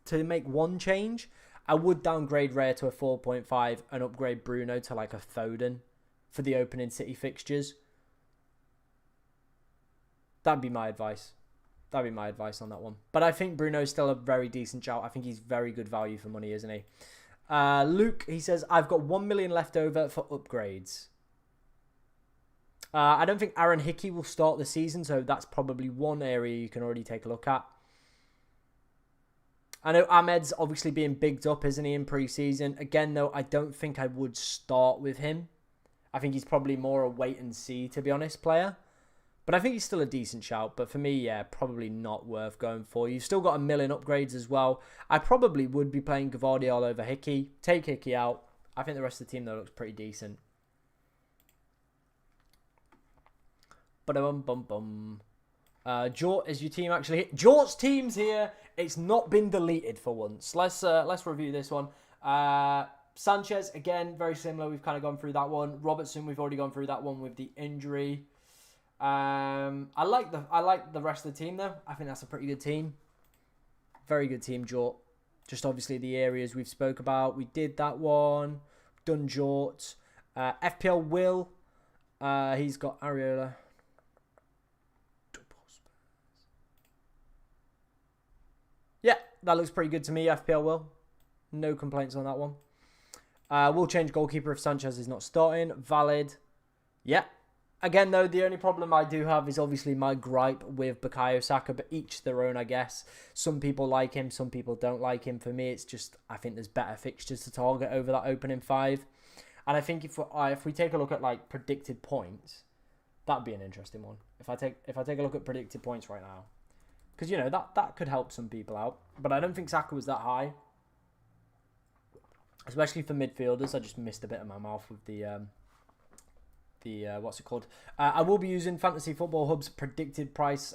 to make one change, I would downgrade Raya to a 4.5 and upgrade Bruno to like a Foden for the opening City fixtures. That'd be my advice. That'd be my advice on that one. But I think Bruno's still a very decent shout. I think he's very good value for money, isn't he? Luke, he says, I've got 1 million left over for upgrades. I don't think Aaron Hickey will start the season, so that's probably one area you can already take a look at. I know Ahmed's obviously being bigged up, isn't he, in pre-season? Again, though, I don't think I would start with him. I think he's probably more a wait-and-see, to be honest, player. But I think he's still a decent shout. But for me, yeah, probably not worth going for. You've still got 1 million upgrades as well. I probably would be playing Gvardiol over Hickey. Take Hickey out. I think the rest of the team, though, looks pretty decent. Ba-dum-bum-bum. Jort, is your team actually here? Jort's team's here. It's not been deleted for once. Let's review this one. Sanchez, again, very similar. We've kind of gone through that one. Robertson, we've already gone through that one with the injury. I like the rest of the team, though. I think that's a pretty good team. Very good team, Jort. Just obviously the areas we've spoke about. We did that one. Done Jort. FPL Will. He's got Areola. Yeah, that looks pretty good to me, FPL Will. No complaints on that one. We'll change goalkeeper if Sanchez is not starting. Valid. Yeah. Again, though, the only problem I do have is obviously my gripe with Bukayo Saka, but each their own, I guess. Some people like him, some people don't like him. For me, it's just, I think there's better fixtures to target over that opening 5. And I think if we take a look at, like, predicted points, that'd be an interesting one. If I take a look at predicted points right now. Because, you know, that could help some people out. But I don't think Saka was that high. Especially for midfielders. I just missed a bit of my mouth with the what's it called? I will be using Fantasy Football Hub's predicted points,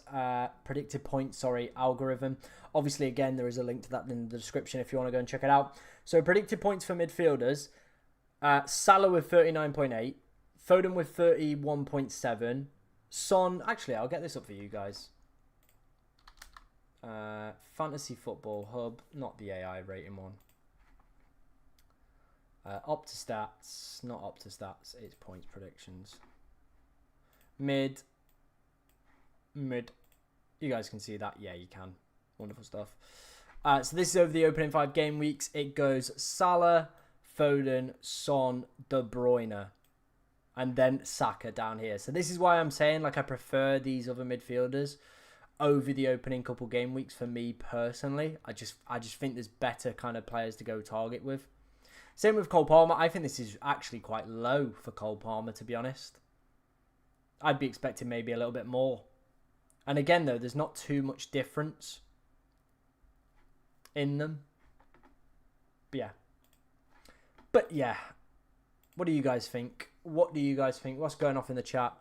algorithm. Obviously, again, there is a link to that in the description if you want to go and check it out. So, predicted points for midfielders. Salah with 39.8. Foden with 31.7. Son, actually, I'll get this up for you guys. Fantasy Football Hub, not the AI rating one. Optastats, not Optastats, it's points predictions. Mid, mid. You guys can see that? Yeah, you can. Wonderful stuff. So this is over the opening 5 game weeks. It goes Salah, Foden, Son, De Bruyne, and then Saka down here. So this is why I'm saying, like, I prefer these other midfielders over the opening couple game weeks for me personally. I just think there's better kind of players to go target with. Same with Cole Palmer. I think this is actually quite low for Cole Palmer, to be honest. I'd be expecting maybe a little bit more. And again, though, there's not too much difference in them. But yeah. What do you guys think? What do you guys think? What's going off in the chat?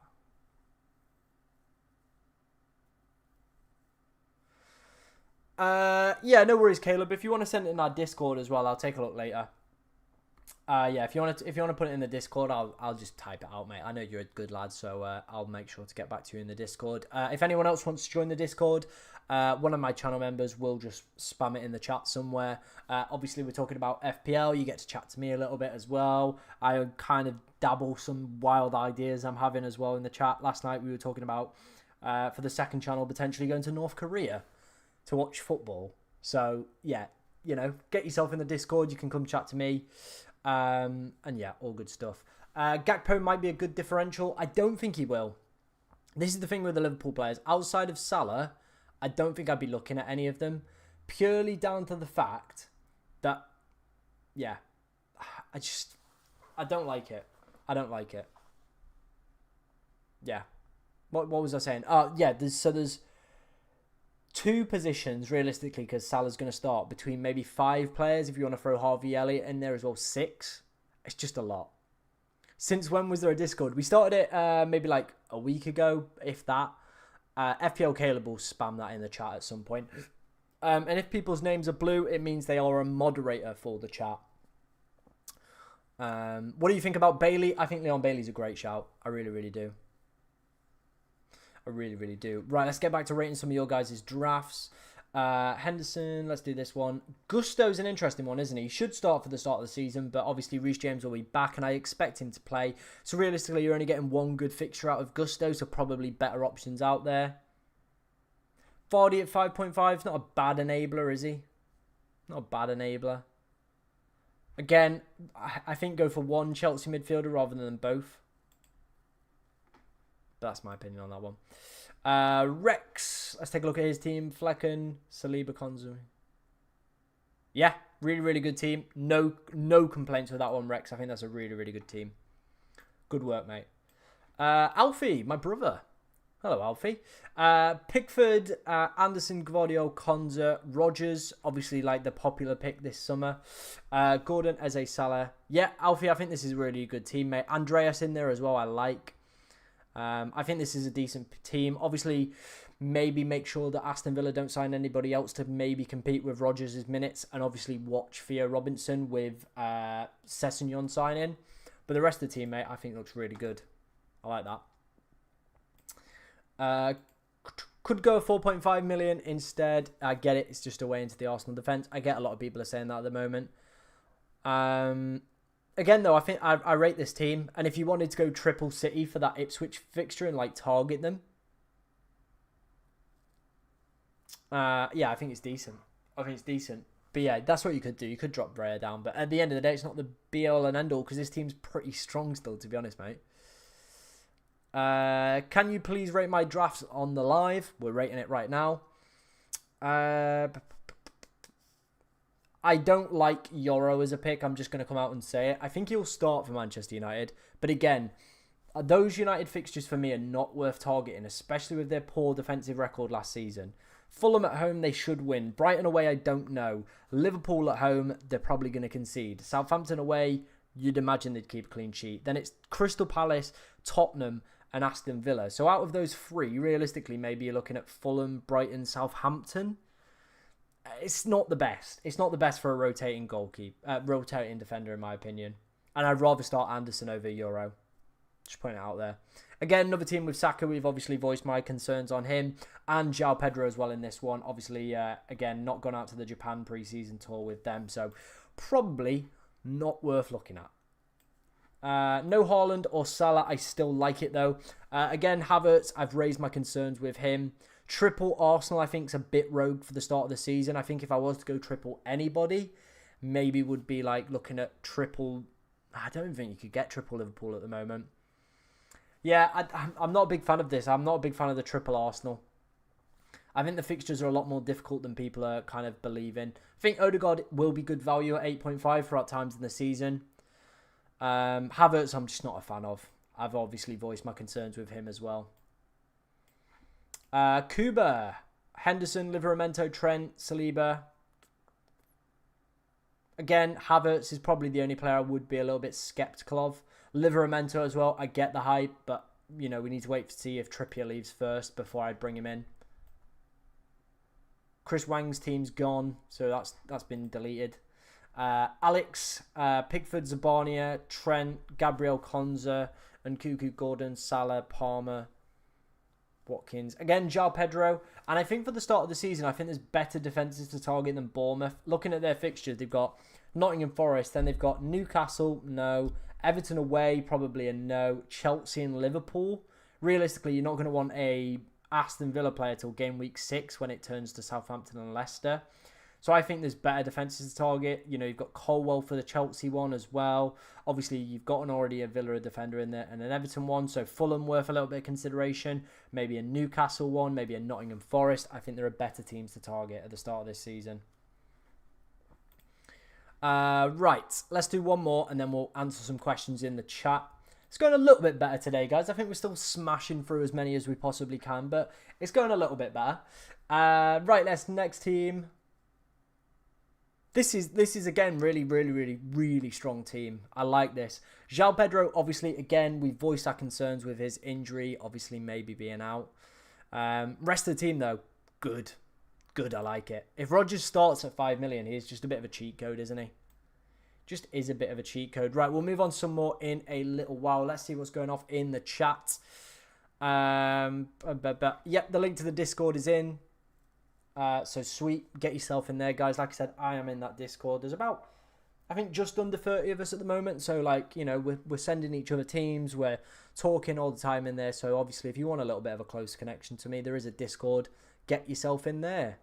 Yeah, no worries, Caleb. If you want to send it in our Discord as well, I'll take a look later. Yeah, if you want to put it in the Discord, I'll just type it out, mate. I know you're a good lad, so I'll make sure to get back to you in the Discord. If anyone else wants to join the Discord, one of my channel members will just spam it in the chat somewhere. Obviously, we're talking about FPL. You get to chat to me a little bit as well. I kind of dabble some wild ideas I'm having as well in the chat. Last night we were talking about for the second channel potentially going to North Korea to watch football. So yeah, you know, get yourself in the Discord. You can come chat to me. And yeah, all good stuff. Gakpo might be a good differential. I don't think he will. This is the thing with the Liverpool players. Outside of Salah, I don't think I'd be looking at any of them. Purely down to the fact that, yeah, I don't like it. I don't like it. Yeah. What was I saying? Yeah, there's 2 positions, realistically, because Salah's going to start, between maybe 5 players, if you want to throw Harvey Elliott in there as well, 6. It's just a lot. Since when was there a Discord? We started it maybe like a week ago, if that. FPL Caleb will spam that in the chat at some point. And if people's names are blue, it means they are a moderator for the chat. What do you think about Bailey? I think Leon Bailey's a great shout. I really, really do. I really, really do. Right, let's get back to rating some of your guys' drafts. Henderson, let's do this one. Gusto's an interesting one, isn't he? He should start for the start of the season, but obviously Reece James will be back, and I expect him to play. So realistically, you're only getting 1 good fixture out of Gusto, so probably better options out there. Vardy at 5.5, not a bad enabler, is he? Not a bad enabler. Again, I think go for 1 Chelsea midfielder rather than both. That's my opinion on that one. Rex, let's take a look at his team. Flecken, Saliba, Konzu. Yeah, really, really good team. No complaints with that one, Rex. I think that's a really, really good team. Good work, mate. Alfie, my brother. Hello, Alfie. Pickford, Anderson, Gvardiol, Konza, Rodgers. Obviously, like the popular pick this summer. Gordon, Eze, Salah. Yeah, Alfie, I think this is a really good team, mate. Andreas in there as well, I like. I think this is a decent team. Obviously, maybe make sure that Aston Villa don't sign anybody else to maybe compete with Rodgers' minutes. And obviously watch Theo Robinson with Sessegnon signing. But the rest of the team, mate, I think looks really good. I like that. Could go 4.5 million instead. I get it. It's just a way into the Arsenal defence. I get a lot of people are saying that at the moment. Again, though, I think I rate this team. And if you wanted to go triple City for that Ipswich fixture and like target them, yeah, I think it's decent. But yeah, that's what you could do. You could drop Brea down. But at the end of the day, it's not the be-all and end-all because this team's pretty strong still, to be honest, mate. Can you please rate my drafts on the live? We're rating it right now. I don't like Euro as a pick. I'm just going to come out and say it. I think he'll start for Manchester United. But again, those United fixtures for me are not worth targeting, especially with their poor defensive record last season. Fulham at home, they should win. Brighton away, I don't know. Liverpool at home, they're probably going to concede. Southampton away, you'd imagine they'd keep a clean sheet. Then it's Crystal Palace, Tottenham, and Aston Villa. So out of those 3, realistically, maybe you're looking at Fulham, Brighton, Southampton. It's not the best. It's not the best for a rotating rotating defender, in my opinion. And I'd rather start Anderson over Euro. Just putting it out there. Again, another team with Saka. We've obviously voiced my concerns on him. And João Pedro as well in this one. Obviously, again, not gone out to the Japan pre-season tour with them. So, probably not worth looking at. No Haaland or Salah. I still like it though. Again, Havertz, I've raised my concerns with him. Triple Arsenal, I think, is a bit rogue for the start of the season. I think if I was to go triple anybody, maybe would be like looking at triple. I don't even think you could get triple Liverpool at the moment. Yeah, I'm not a big fan of this. I'm not a big fan of the triple Arsenal. I think the fixtures are a lot more difficult than people are kind of believing. I think Odegaard will be good value at 8.5 throughout times in the season. Havertz, I'm just not a fan of. I've obviously voiced my concerns with him as well. Kuba, Henderson, Livramento, Trent, Saliba. Again, Havertz is probably the only player I would be a little bit sceptical of. Livramento as well. I get the hype, but you know we need to wait to see if Trippier leaves first before I bring him in. Chris Wang's team's gone, so that's been deleted. Alex, Pickford, Zabania, Trent, Gabriel Konza, and Nkunku, Gordon, Salah, Palmer, Watkins. Again, João Pedro. And I think for the start of the season, I think there's better defences to target than Bournemouth. Looking at their fixtures, they've got Nottingham Forest, then they've got Newcastle, no. Everton away, probably a no. Chelsea and Liverpool. Realistically, you're not going to want a Aston Villa player till game week 6 when it turns to Southampton and Leicester. So I think there's better defences to target. You know, you've got Colwell for the Chelsea one as well. Obviously, you've got already a Villa defender in there and an Everton one. So Fulham worth a little bit of consideration. Maybe a Newcastle one, maybe a Nottingham Forest. I think there are better teams to target at the start of this season. Right, let's do one more and then we'll answer some questions in the chat. It's going a little bit better today, guys. I think we're still smashing through as many as we possibly can, but it's going a little bit better. Right, next team. This is again really strong team. I like this. João Pedro, obviously, again, we voiced our concerns with his injury, obviously maybe being out. Rest of the team, though, good. Good, I like it. If Rodgers starts at 5 million, he's just a bit of a cheat code, isn't he? Just is a bit of a cheat code. Right, we'll move on to some more in a little while. Let's see what's going off in the chat. Yep, the link to the Discord is in. So sweet, get yourself in there, guys. Like I said, I am in that Discord. There's about, I think, just under 30 of us at the moment. So, like, you know, we're sending each other teams. We're talking all the time in there. So, obviously, if you want a little bit of a close connection to me, there is a Discord. Get yourself in there.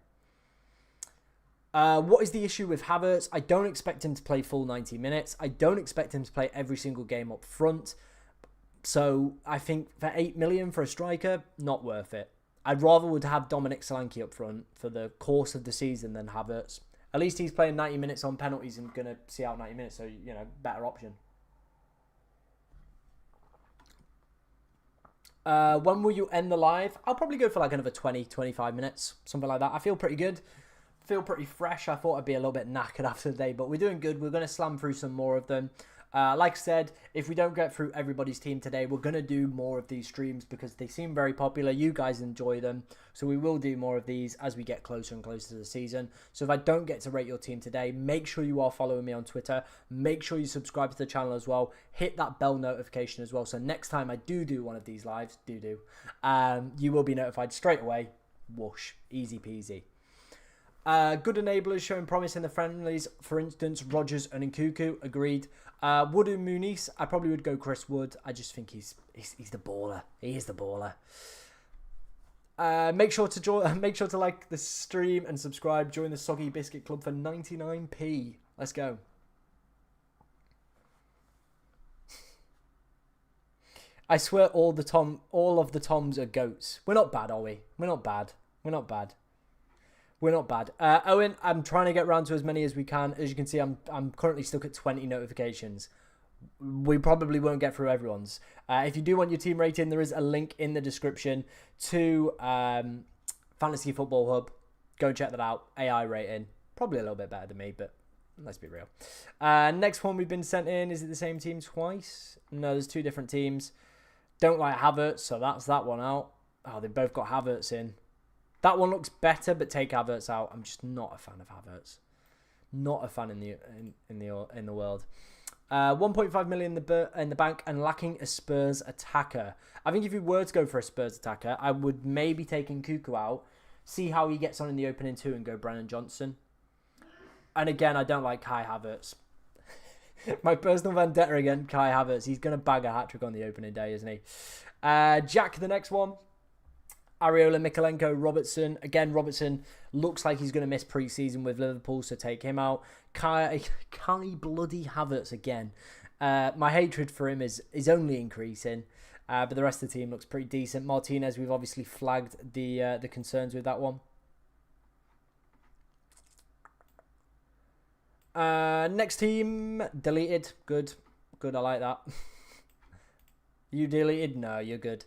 What is the issue with Havertz? I don't expect him to play full 90 minutes. I don't expect him to play every single game up front. So, I think for 8 million for a striker, not worth it. I'd rather would have Dominic Solanke up front for the course of the season than Havertz. At least he's playing 90 minutes on penalties and going to see out 90 minutes. So, you know, better option. When will you end the live? I'll probably go for like another 20, 25 minutes. Something like that. I feel pretty good. Feel pretty fresh. I thought I'd be a little bit knackered after the day, but we're doing good. We're going to slam through some more of them. Like I said, if we don't get through everybody's team today, we're going to do more of these streams because they seem very popular. You guys enjoy them. So we will do more of these as we get closer and closer to the season. So if I don't get to rate your team today, make sure you are following me on Twitter. Make sure you subscribe to the channel as well. Hit that bell notification as well. So next time I do one of these lives, you will be notified straight away. Whoosh. Easy peasy. Good enablers showing promise in the friendlies. For instance, Rodgers and Nkunku. Agreed. Wood and Muniz. I probably would go Chris Wood. I just think he's the baller. He is the baller. Make sure to like the stream and subscribe. Join the Soggy Biscuit Club for 99p. Let's go. I swear all of the Toms are goats. We're not bad, are we? We're not bad. We're not bad. Owen, I'm trying to get around to as many as we can. As you can see, I'm currently stuck at 20 notifications. We probably won't get through everyone's. If you do want your team rating, there is a link in the description to Fantasy Football Hub. Go and check that out. AI rating. Probably a little bit better than me, but let's be real. Next one we've been sent in. Is it the same team twice? No, there's two different teams. Don't like Havertz, so that's that one out. Oh, they both got Havertz in. That one looks better, but take Havertz out. I'm just not a fan of Havertz. Not a fan in the world. 1.5 million in the bank and lacking a Spurs attacker. I think if you were to go for a Spurs attacker, I would maybe take Nkunku out, see how he gets on in the opening two, and go Brennan Johnson. And again, I don't like Kai Havertz. My personal vendetta again, Kai Havertz. He's going to bag a hat-trick on the opening day, isn't he? Jack, the next one. Areola, Mikalenko, Robertson. Again, Robertson looks like he's going to miss pre-season with Liverpool, so take him out. Kai bloody Havertz again. My hatred for him is only increasing, but the rest of the team looks pretty decent. Martinez, we've obviously flagged the concerns with that one. Next team, deleted. Good, I like that. You deleted? No, you're good.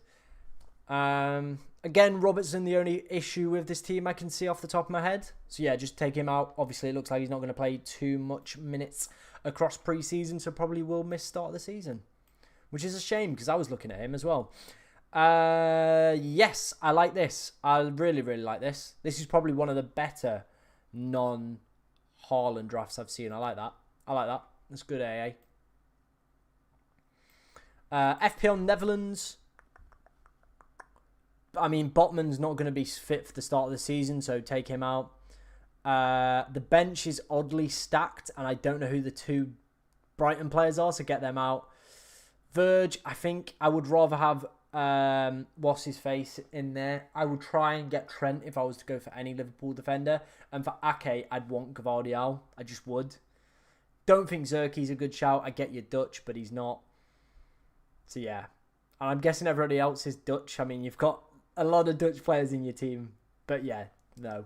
Again, Robertson, the only issue with this team I can see off the top of my head. So yeah, just take him out. Obviously, it looks like he's not going to play too much minutes across pre-season, so probably will miss start of the season, which is a shame because I was looking at him as well. Yes, I like this. I really like this. This is probably one of the better non-Haaland drafts I've seen. I like that. That's good, AA. FPL Netherlands. I mean, Botman's not going to be fit for the start of the season, so take him out. The bench is oddly stacked, and I don't know who the two Brighton players are, so get them out. Verge, I think I would rather have what's his face in there. I would try and get Trent if I was to go for any Liverpool defender. And for Ake, I'd want Gvardiol. I just would. Don't think Zerki's a good shout. I get you Dutch, but he's not. So yeah. And I'm guessing everybody else is Dutch. I mean, you've got a lot of Dutch players in your team. But yeah, no.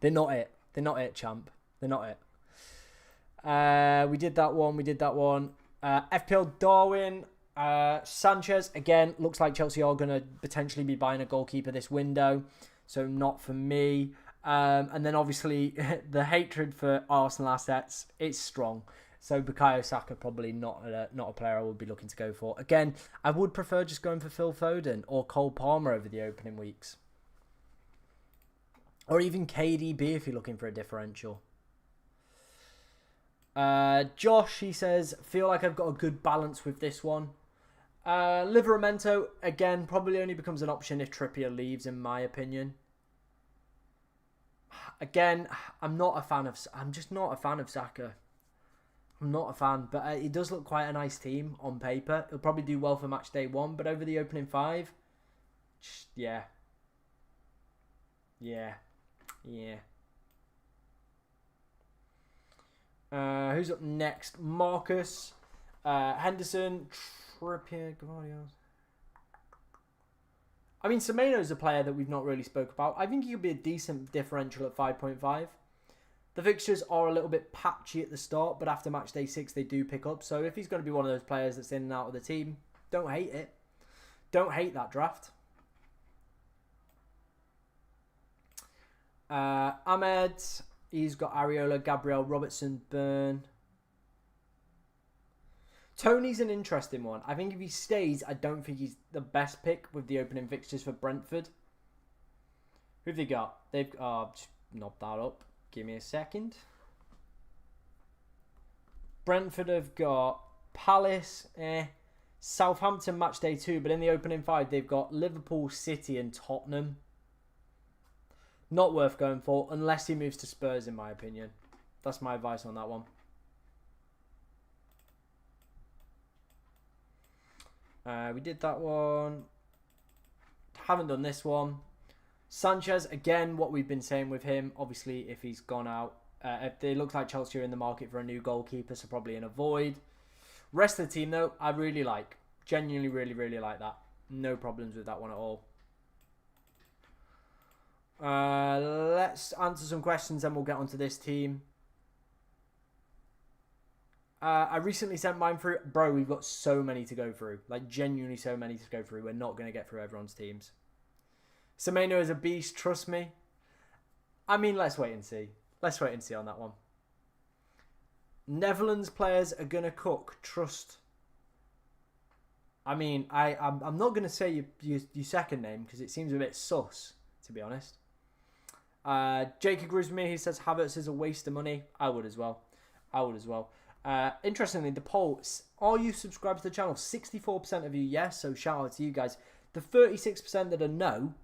They're not it. They're not it, champ. They're not it. We did that one. FPL Darwin. Sanchez, again, looks like Chelsea are going to potentially be buying a goalkeeper this window. So not for me. And then obviously the hatred for Arsenal assets, it's strong. So Bukayo Saka probably not a player I would be looking to go for. Again, I would prefer just going for Phil Foden or Cole Palmer over the opening weeks. Or even KDB if you're looking for a differential. Josh, he says, feel like I've got a good balance with this one. Livramento, again, probably only becomes an option if Trippier leaves, in my opinion. Again, I'm just not a fan of Saka. I'm not a fan, but it does look quite a nice team on paper. He'll probably do well for match day 1, but over the opening 5, yeah. Who's up next? Marcus, Henderson, Trippier, Guardiola. I mean, Semedo's a player that we've not really spoke about. I think he could be a decent differential at 5.5. The fixtures are a little bit patchy at the start, but after match day 6, they do pick up. So if he's going to be one of those players that's in and out of the team, don't hate it. Don't hate that draft. Ahmed, he's got Areola, Gabriel, Robertson, Burn. Tony's an interesting one. I think if he stays, I don't think he's the best pick with the opening fixtures for Brentford. Who've they got? They've just knob that up. Give me a second. Brentford have got Palace, Southampton match day 2, but in the opening 5, they've got Liverpool, City, and Tottenham. Not worth going for unless he moves to Spurs, in my opinion. That's my advice on that one. We did that one. Haven't done this one. Sanchez, again, what we've been saying with him. Obviously, if he's gone out. If it looks like Chelsea are in the market for a new goalkeeper, so probably in a void. Rest of the team, though, I really like. Genuinely, really like that. No problems with that one at all. Let's answer some questions, and we'll get onto this team. I recently sent mine through. Bro, we've got so many to go through. Like, genuinely so many to go through. We're not going to get through everyone's teams. Semenyo is a beast, trust me. I mean, let's wait and see. Let's wait and see on that one. Netherlands players are going to cook, trust. I mean, I'm not going to say your second name because it seems a bit sus, to be honest. Jake agrees with me. He says Havertz is a waste of money. I would as well. Interestingly, the polls, are you subscribed to the channel? 64% of you, yes, so shout out to you guys. The 36% that are no,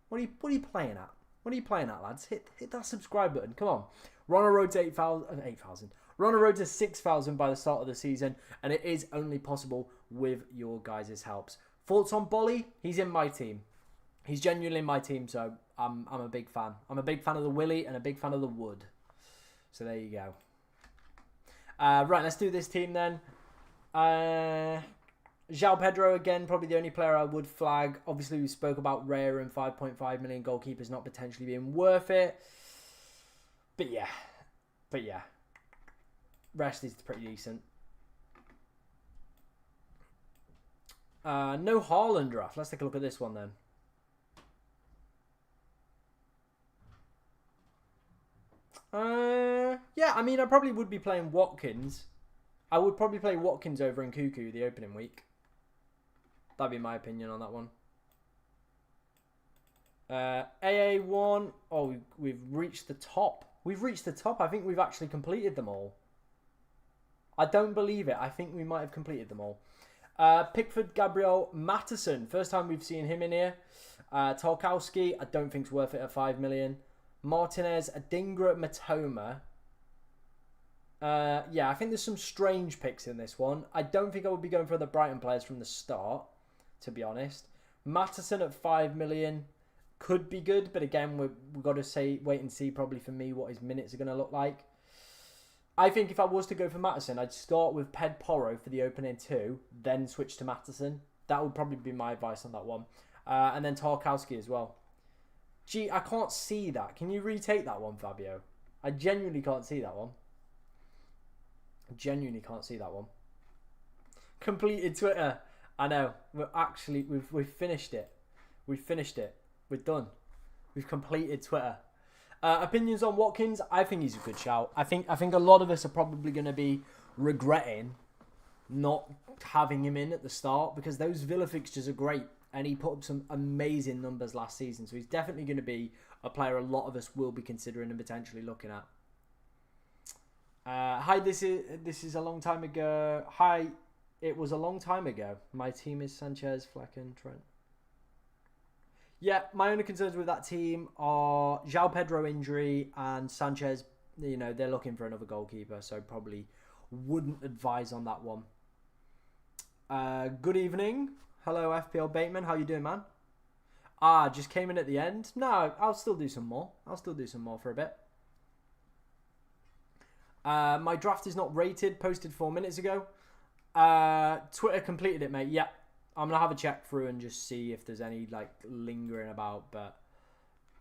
what are you playing at? What are you playing at, lads? Hit that subscribe button, come on. We're on a road to 8,000. We're on a road to 6,000 by the start of the season, and it is only possible with your guys' helps. Thoughts on Bolly? He's in my team. He's genuinely in my team, so I'm a big fan. I'm a big fan of the Willy and a big fan of the Wood. So there you go. Right, let's do this team then. João Pedro, again, probably the only player I would flag. Obviously, we spoke about Rare and 5.5 million goalkeepers not potentially being worth it. But yeah. Rest is pretty decent. No Haaland draft. Let's take a look at this one then. Yeah, I mean, I probably would be playing Watkins. I would probably play Watkins over Nkunku the opening week. That'd be my opinion on that one. AA1. Oh, we've reached the top. We've reached the top. I think we've actually completed them all. I don't believe it. I think we might have completed them all. Pickford, Gabriel, Matteson. First time we've seen him in here. Tarkowski, I don't think it's worth it at 5 million. Martinez, Adingra, Matoma. Yeah, I think there's some strange picks in this one. I don't think I would be going for the Brighton players from the start, to be honest. Matteson at 5 million could be good, but again, we've got to wait and see probably for me what his minutes are going to look like. I think if I was to go for Matteson, I'd start with Ped Porro for the opening 2, then switch to Matteson. That would probably be my advice on that one. And then Tarkowski as well. Gee, I can't see that. Can you retake that one, Fabio? I genuinely can't see that one. Genuinely can't see that one. Completed Twitter. I know. We've finished it. We've finished it. We're done. We've completed Twitter. Opinions on Watkins? I think he's a good shout. I think a lot of us are probably going to be regretting not having him in at the start because those Villa fixtures are great and he put up some amazing numbers last season. So he's definitely going to be a player a lot of us will be considering and potentially looking at. Hi, this is a long time ago. Hi, it was a long time ago. My team is Sanchez, Flecken, Trent. Yeah, my only concerns with that team are João Pedro injury and Sanchez. You know, they're looking for another goalkeeper, so probably wouldn't advise on that one. Good evening. Hello, FPL Bateman. How you doing, man? Just came in at the end. No, I'll still do some more. I'll still do some more for a bit. My draft is not rated. Posted 4 minutes ago. Twitter completed it, mate. Yeah. I'm going to have a check through and just see if there's any, like, lingering about, but...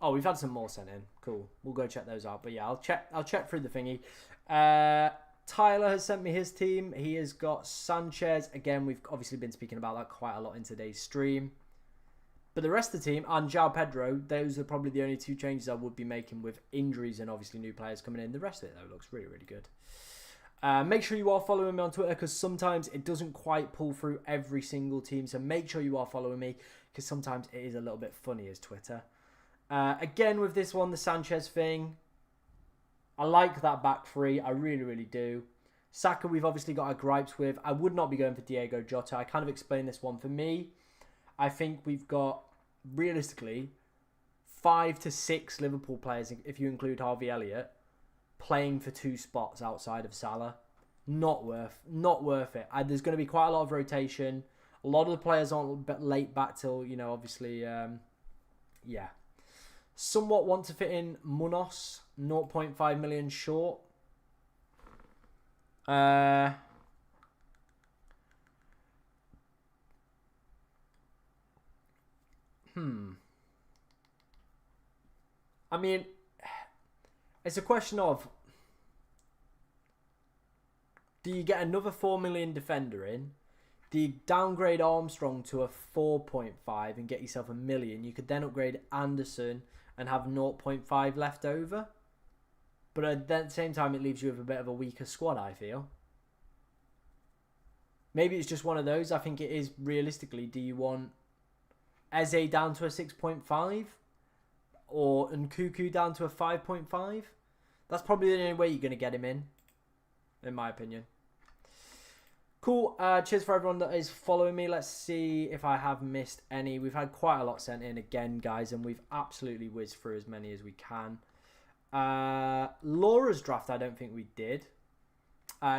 Oh, we've had some more sent in. Cool. We'll go check those out. But, yeah, I'll check through the thingy. Tyler has sent me his team. He has got Sanchez. Again, we've obviously been speaking about that quite a lot in today's stream. But the rest of the team, and João Pedro, those are probably the only 2 changes I would be making with injuries and obviously new players coming in. The rest of it, though, looks really, really good. Make sure you are following me on Twitter because sometimes it doesn't quite pull through every single team. So make sure you are following me because sometimes it is a little bit funny as Twitter. Again, with this one, the Sanchez thing. I like that back 3. I really, really do. Saka, we've obviously got our gripes with. I would not be going for Diego Jota. I kind of explained this one for me. I think we've got, realistically, 5 to 6 Liverpool players, if you include Harvey Elliott, playing for 2 spots outside of Salah. Not worth it. There's going to be quite a lot of rotation. A lot of the players aren't late back till, you know, obviously, yeah. Somewhat want to fit in Munoz, 0.5 million short. I mean, it's a question of, do you get another 4 million defender in? Do you downgrade Armstrong to a 4.5 and get yourself $1 million? You could then upgrade Anderson and have 0.5 left over. But at the same time, it leaves you with a bit of a weaker squad, I feel. Maybe it's just one of those. I think it is realistically, do you want Eze down to a 6.5? Or Nkunku down to a 5.5? That's probably the only way you're going to get him in my opinion. Cool. Cheers for everyone that is following me. Let's see if I have missed any. We've had quite a lot sent in again, guys, and we've absolutely whizzed through as many as we can. Laura's draft, I don't think we did.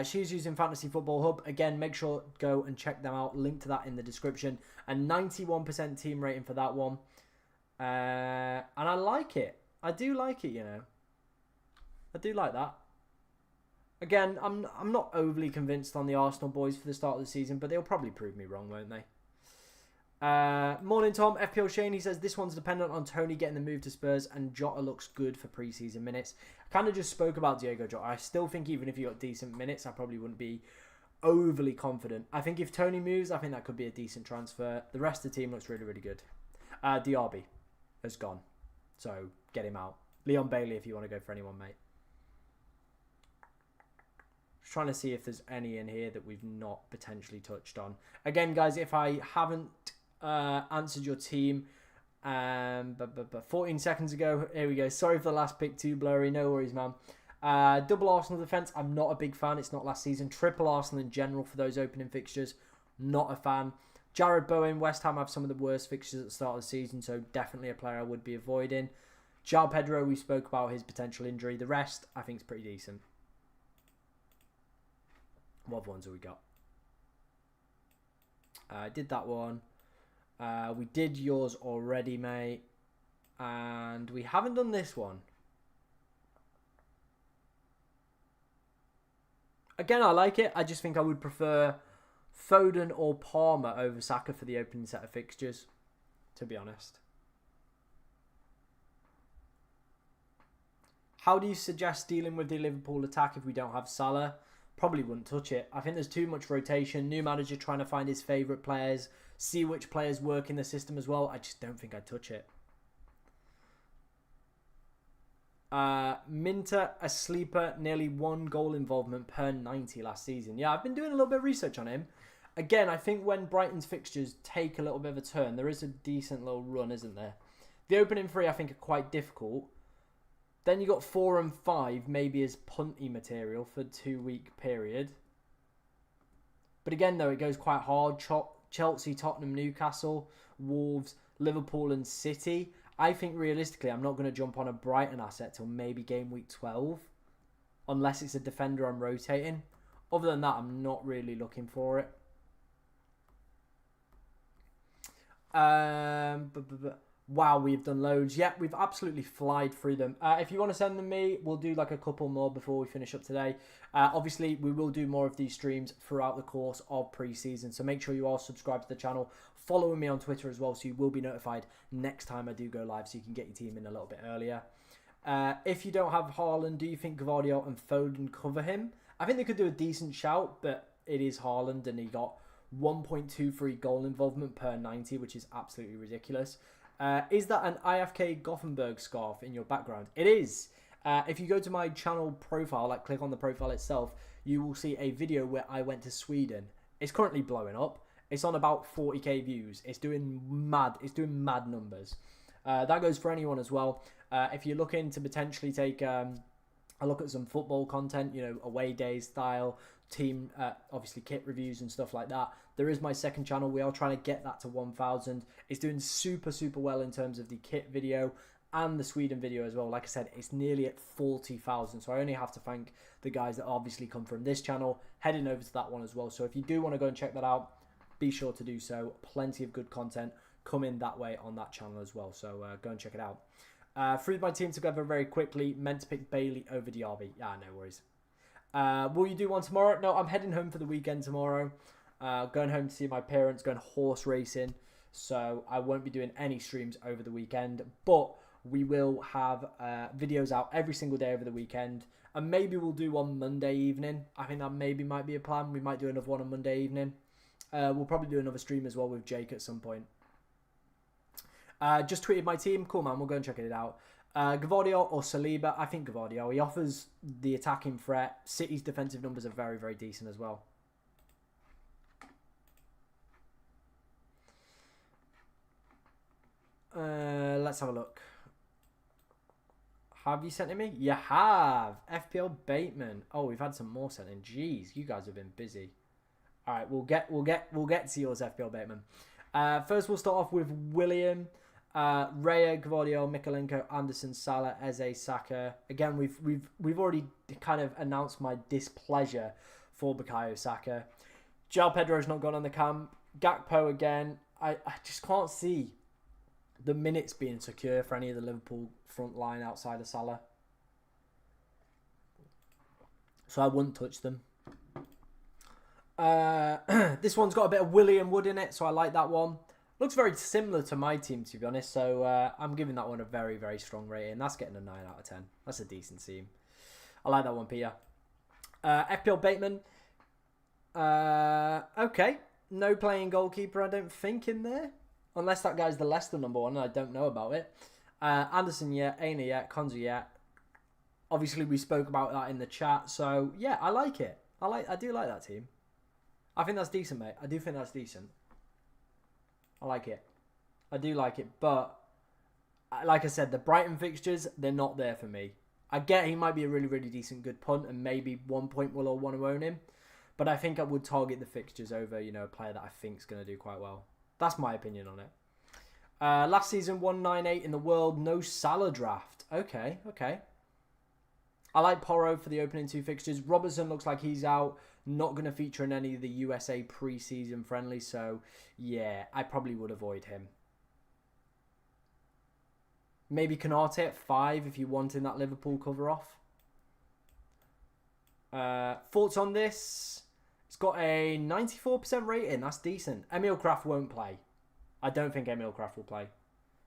She's using Fantasy Football Hub. Again, make sure go and check them out. Link to that in the description. A 91% team rating for that one. And I like it. I do like it, you know. I do like that. Again, I'm not overly convinced on the Arsenal boys for the start of the season, but they'll probably prove me wrong, won't they? Morning, Tom. FPL Shane, he says, this one's dependent on Tony getting the move to Spurs, and Jota looks good for pre-season minutes. I kind of just spoke about Diego Jota. I still think even if he got decent minutes, I probably wouldn't be overly confident. I think if Tony moves, I think that could be a decent transfer. The rest of the team looks really, really good. Diaby has gone, so get him out. Leon Bailey if you want to go for anyone, mate. Just trying to see if there's any in here that we've not potentially touched on. Again, guys, if I haven't answered your team 14 seconds ago, here we go. Sorry for the last pick, too blurry. No worries, man. Double Arsenal defence, I'm not a big fan. It's not last season. Triple Arsenal in general for those opening fixtures, not a fan. Jared Bowen, West Ham have some of the worst fixtures at the start of the season, so definitely a player I would be avoiding. João Pedro, we spoke about his potential injury. The rest, I think, is pretty decent. What other ones have we got? I did that one. We did yours already, mate. And we haven't done this one. Again, I like it. I just think I would prefer Foden or Palmer over Saka for the opening set of fixtures, to be honest. How do you suggest dealing with the Liverpool attack if we don't have Salah? Probably wouldn't touch it. I think there's too much rotation. New manager trying to find his favourite players. See which players work in the system as well. I just don't think I'd touch it. Minter, a sleeper. Nearly 1 goal involvement per 90 last season. Yeah, I've been doing a little bit of research on him. Again, I think when Brighton's fixtures take a little bit of a turn, there is a decent little run, isn't there? The opening 3, I think, are quite difficult. Then you got 4 and 5, maybe as punty material for a 2-week period. But again, though, it goes quite hard. Chelsea, Tottenham, Newcastle, Wolves, Liverpool and City. I think realistically, I'm not going to jump on a Brighton asset till maybe game week 12. Unless it's a defender I'm rotating. Other than that, I'm not really looking for it. Wow, we've done loads. Yeah, we've absolutely flied through them. If you want to send them me, we'll do like a couple more before we finish up today. Obviously, we will do more of these streams throughout the course of pre-season. So make sure you are subscribed to the channel. Following me on Twitter as well, so you will be notified next time I do go live, so you can get your team in a little bit earlier. If you don't have Haaland, do you think Gvardiol and Foden cover him? I think they could do a decent shout, but it is Haaland, and he got 1.23 goal involvement per 90, which is absolutely ridiculous. Is that an IFK Gothenburg scarf in your background? It is. If you go to my channel profile, like click on the profile itself, you will see a video where I went to Sweden. It's currently blowing up. It's on about 40k views. It's doing mad. It's doing mad numbers. That goes for anyone as well. If you're looking to potentially take a look at some football content, you know, away days style, team, obviously kit reviews and stuff like that, there is my second channel. We are trying to get that to 1,000. It's doing super, super well in terms of the kit video and the Sweden video as well. Like I said, it's nearly at 40,000. So I only have to thank the guys that obviously come from this channel, heading over to that one as well. So if you do want to go and check that out, be sure to do so. Plenty of good content coming that way on that channel as well. So go and check it out. Threw my team together very quickly. Meant to pick Bailey over Diaby. Yeah, no worries. Will you do one tomorrow? No, I'm heading home for the weekend tomorrow. Going home to see my parents, going horse racing. So I won't be doing any streams over the weekend. But we will have videos out every single day over the weekend. And maybe we'll do one Monday evening. I think that maybe might be a plan. We might do another one on Monday evening. We'll probably do another stream as well with Jake at some point. Just tweeted my team. Cool, man. We'll go and check it out. Gvardiol or Saliba? I think Gvardiol. He offers the attacking threat. City's defensive numbers are very, very decent as well. Let's have a look. Have you sent it me? You have. FPL Bateman. Oh, we've had some more sent in. Jeez, you guys have been busy. All right, we'll get to yours, FPL Bateman. First, we'll start off with William. Raya, Gvardiol, Mikolenko, Anderson, Salah, Eze, Saka. Again, we've already kind of announced my displeasure for Bukayo Saka. João Pedro's not gone on the camp. Gakpo again. I just can't see the minutes being secure for any of the Liverpool front line outside of Salah. So I wouldn't touch them. This one's got a bit of William Wood in it, so I like that one. Looks very similar to my team, to be honest. So I'm giving that one a very, very strong rating. That's getting a 9 out of 10. That's a decent team. I like that one, Peter. FPL Bateman. Okay. No playing goalkeeper, I don't think, in there. Unless that guy's the Leicester number 1, and I don't know about it. Anderson, yeah. Aina, yeah. Konza, yeah. Obviously, we spoke about that in the chat. So, yeah, I like it. I do like that team. I think that's decent, mate. I do think that's decent. I like it. I do like it. But, like I said, the Brighton fixtures, they're not there for me. I get he might be a really, really decent good punt, and maybe 1 point we'll all want to own him. But I think I would target the fixtures over, you know, a player that I think is going to do quite well. That's my opinion on it. Last season, 198 in the world. No Salah draft. Okay. I like Porro for the opening 2 fixtures. Robertson looks like he's out. Not going to feature in any of the USA pre-season friendlies. So, yeah, I probably would avoid him. Maybe Canate at 5 if you want in that Liverpool cover off. Thoughts on this? It's got a 94% rating. That's decent. Emil Kraft won't play. I don't think Emil Kraft will play.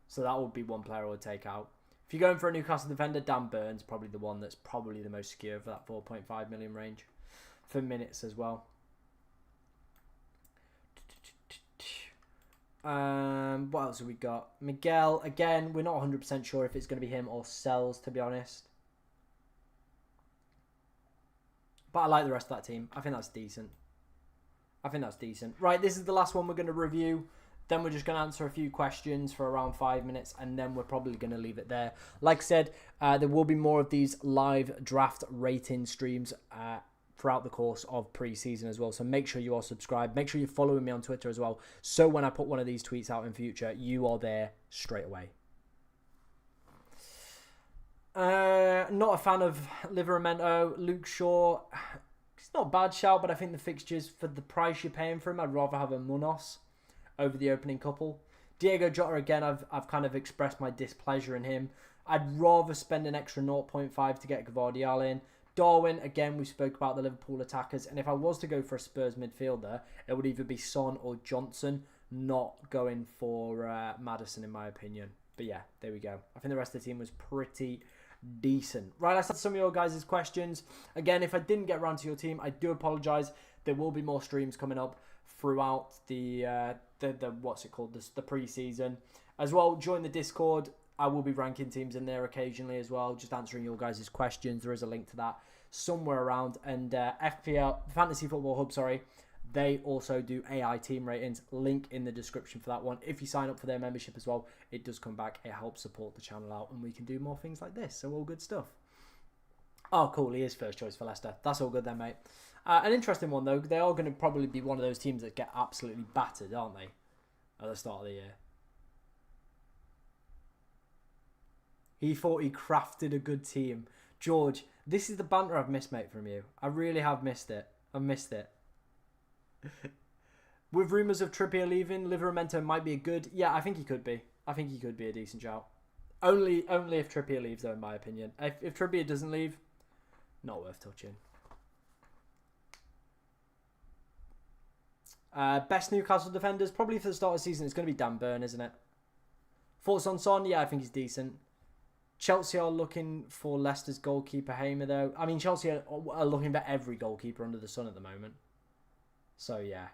So that would be one player I would take out. If you're going for a Newcastle defender, Dan Burns probably the one that's probably the most secure for that 4.5 million range. For minutes as well. What else have we got? Miguel, again, we're not 100% sure if it's going to be him or Sells, to be honest. But I like the rest of that team. I think that's decent. Right, this is the last one we're going to review. Then we're just going to answer a few questions for around 5 minutes. And then we're probably going to leave it there. Like I said, there will be more of these live draft rating streams throughout the course of pre-season as well. So make sure you are subscribed. Make sure you're following me on Twitter as well. So when I put one of these tweets out in future, you are there straight away. Not a fan of Livramento. Luke Shaw, it's not a bad shout, but I think the fixtures for the price you're paying for him, I'd rather have a Munoz over the opening couple. Diego Jota, again, I've kind of expressed my displeasure in him. I'd rather spend an extra 0.5 to get Gvardiol in. Darwin, again, we spoke about the Liverpool attackers, and if I was to go for a Spurs midfielder, it would either be Son or Johnson, not going for Maddison, in my opinion. But yeah, there we go. I think the rest of the team was pretty decent. Right, that's some of your guys' questions. Again, if I didn't get around to your team, I do apologise. There will be more streams coming up throughout the what's it called, the pre-season. As well, join the Discord. I will be ranking teams in there occasionally as well, just answering your guys' questions. There is a link to that somewhere around. And FPL, Fantasy Football Hub, sorry, they also do AI team ratings. Link in the description for that one. If you sign up for their membership as well, it does come back. It helps support the channel out, and we can do more things like this. So all good stuff. Oh, cool. He is first choice for Leicester. That's all good then, mate. An interesting one, though. They are going to probably be one of those teams that get absolutely battered, aren't they, at the start of the year? He thought he crafted a good team. George, this is the banter I've missed, mate, from you. I really have missed it. I've missed it. With rumours of Trippier leaving, Livramento might be a good... Yeah, I think he could be. I think he could be a decent shout. Only if Trippier leaves, though, in my opinion. If Trippier doesn't leave, not worth touching. Best Newcastle defenders, probably for the start of the season, it's going to be Dan Burn, isn't it? Thoughts on Son? Yeah, I think he's decent. Chelsea are looking for Leicester's goalkeeper, Hamer, though. I mean, Chelsea are looking for every goalkeeper under the sun at the moment. So, yeah.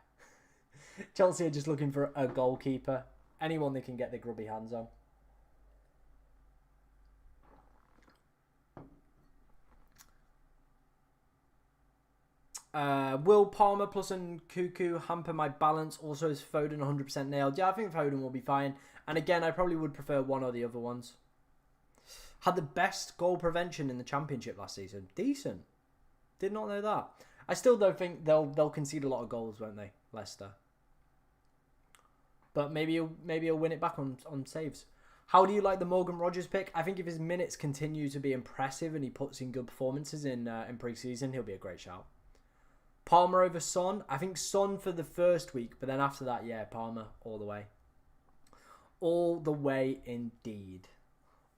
Chelsea are just looking for a goalkeeper. Anyone they can get their grubby hands on. Will Palmer plus Nkunku hamper my balance? Also, is Foden 100% nailed? Yeah, I think Foden will be fine. And again, I probably would prefer one or the other ones. Had the best goal prevention in the Championship last season. Decent. Did not know that. I still don't think they'll concede a lot of goals, won't they, Leicester? But maybe he'll win it back on saves. How do you like the Morgan Rogers pick? I think if his minutes continue to be impressive and he puts in good performances in pre-season, he'll be a great shout. Palmer over Son. I think Son for the first week, but then after that, yeah, Palmer all the way. All the way indeed.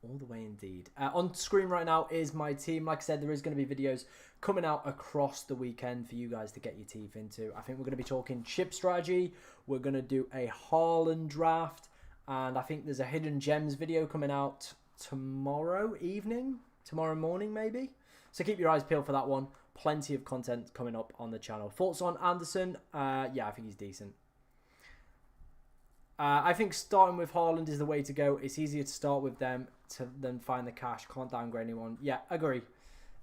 All the way indeed. On screen right now is my team. Like I said, there is going to be videos coming out across the weekend for you guys to get your teeth into. I think we're going to be talking chip strategy. We're going to do a Haaland draft. And I think there's a Hidden Gems video coming out tomorrow evening. Tomorrow morning, maybe. So keep your eyes peeled for that one. Plenty of content coming up on the channel. Thoughts on Anderson? Yeah, I think he's decent. I think starting with Haaland is the way to go. It's easier to start with them than find the cash. Can't downgrade anyone. Yeah, agree.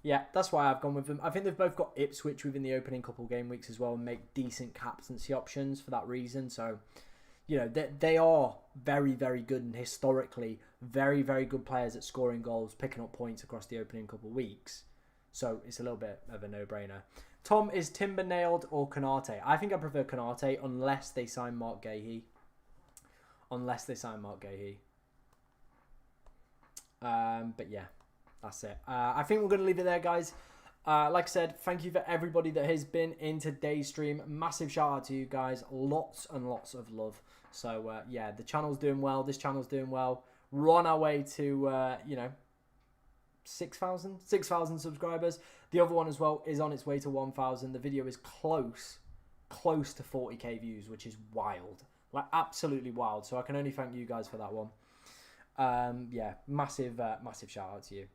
Yeah, that's why I've gone with them. I think they've both got Ipswich within the opening couple game weeks as well and make decent captaincy options for that reason. So, you know, they are very, very good and historically very, very good players at scoring goals, picking up points across the opening couple of weeks. So it's a little bit of a no-brainer. Tom, is Timber nailed or Konate? I think I prefer Konate unless they sign Mark Gahey. But yeah, that's it. I think we're going to leave it there, guys. Like I said, thank you for everybody that has been in today's stream. Massive shout out to you guys. Lots and lots of love. So, yeah, the channel's doing well. This channel's doing well. We're on our way to, 6,000 subscribers. The other one as well is on its way to 1,000. The video is close to 40k views, which is wild. Like, absolutely wild. So I can only thank you guys for that one. Yeah, massive shout out to you.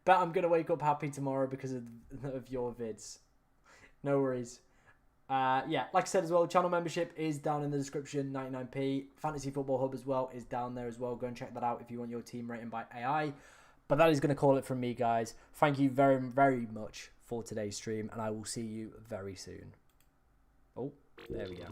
Bet I'm going to wake up happy tomorrow because of your vids. No worries. Yeah, like I said as well, channel membership is down in the description, 99p. Fantasy Football Hub as well is down there as well. Go and check that out if you want your team rated by AI. But that is going to call it from me, guys. Thank you very, very much for today's stream, and I will see you very soon. Oh, there we go.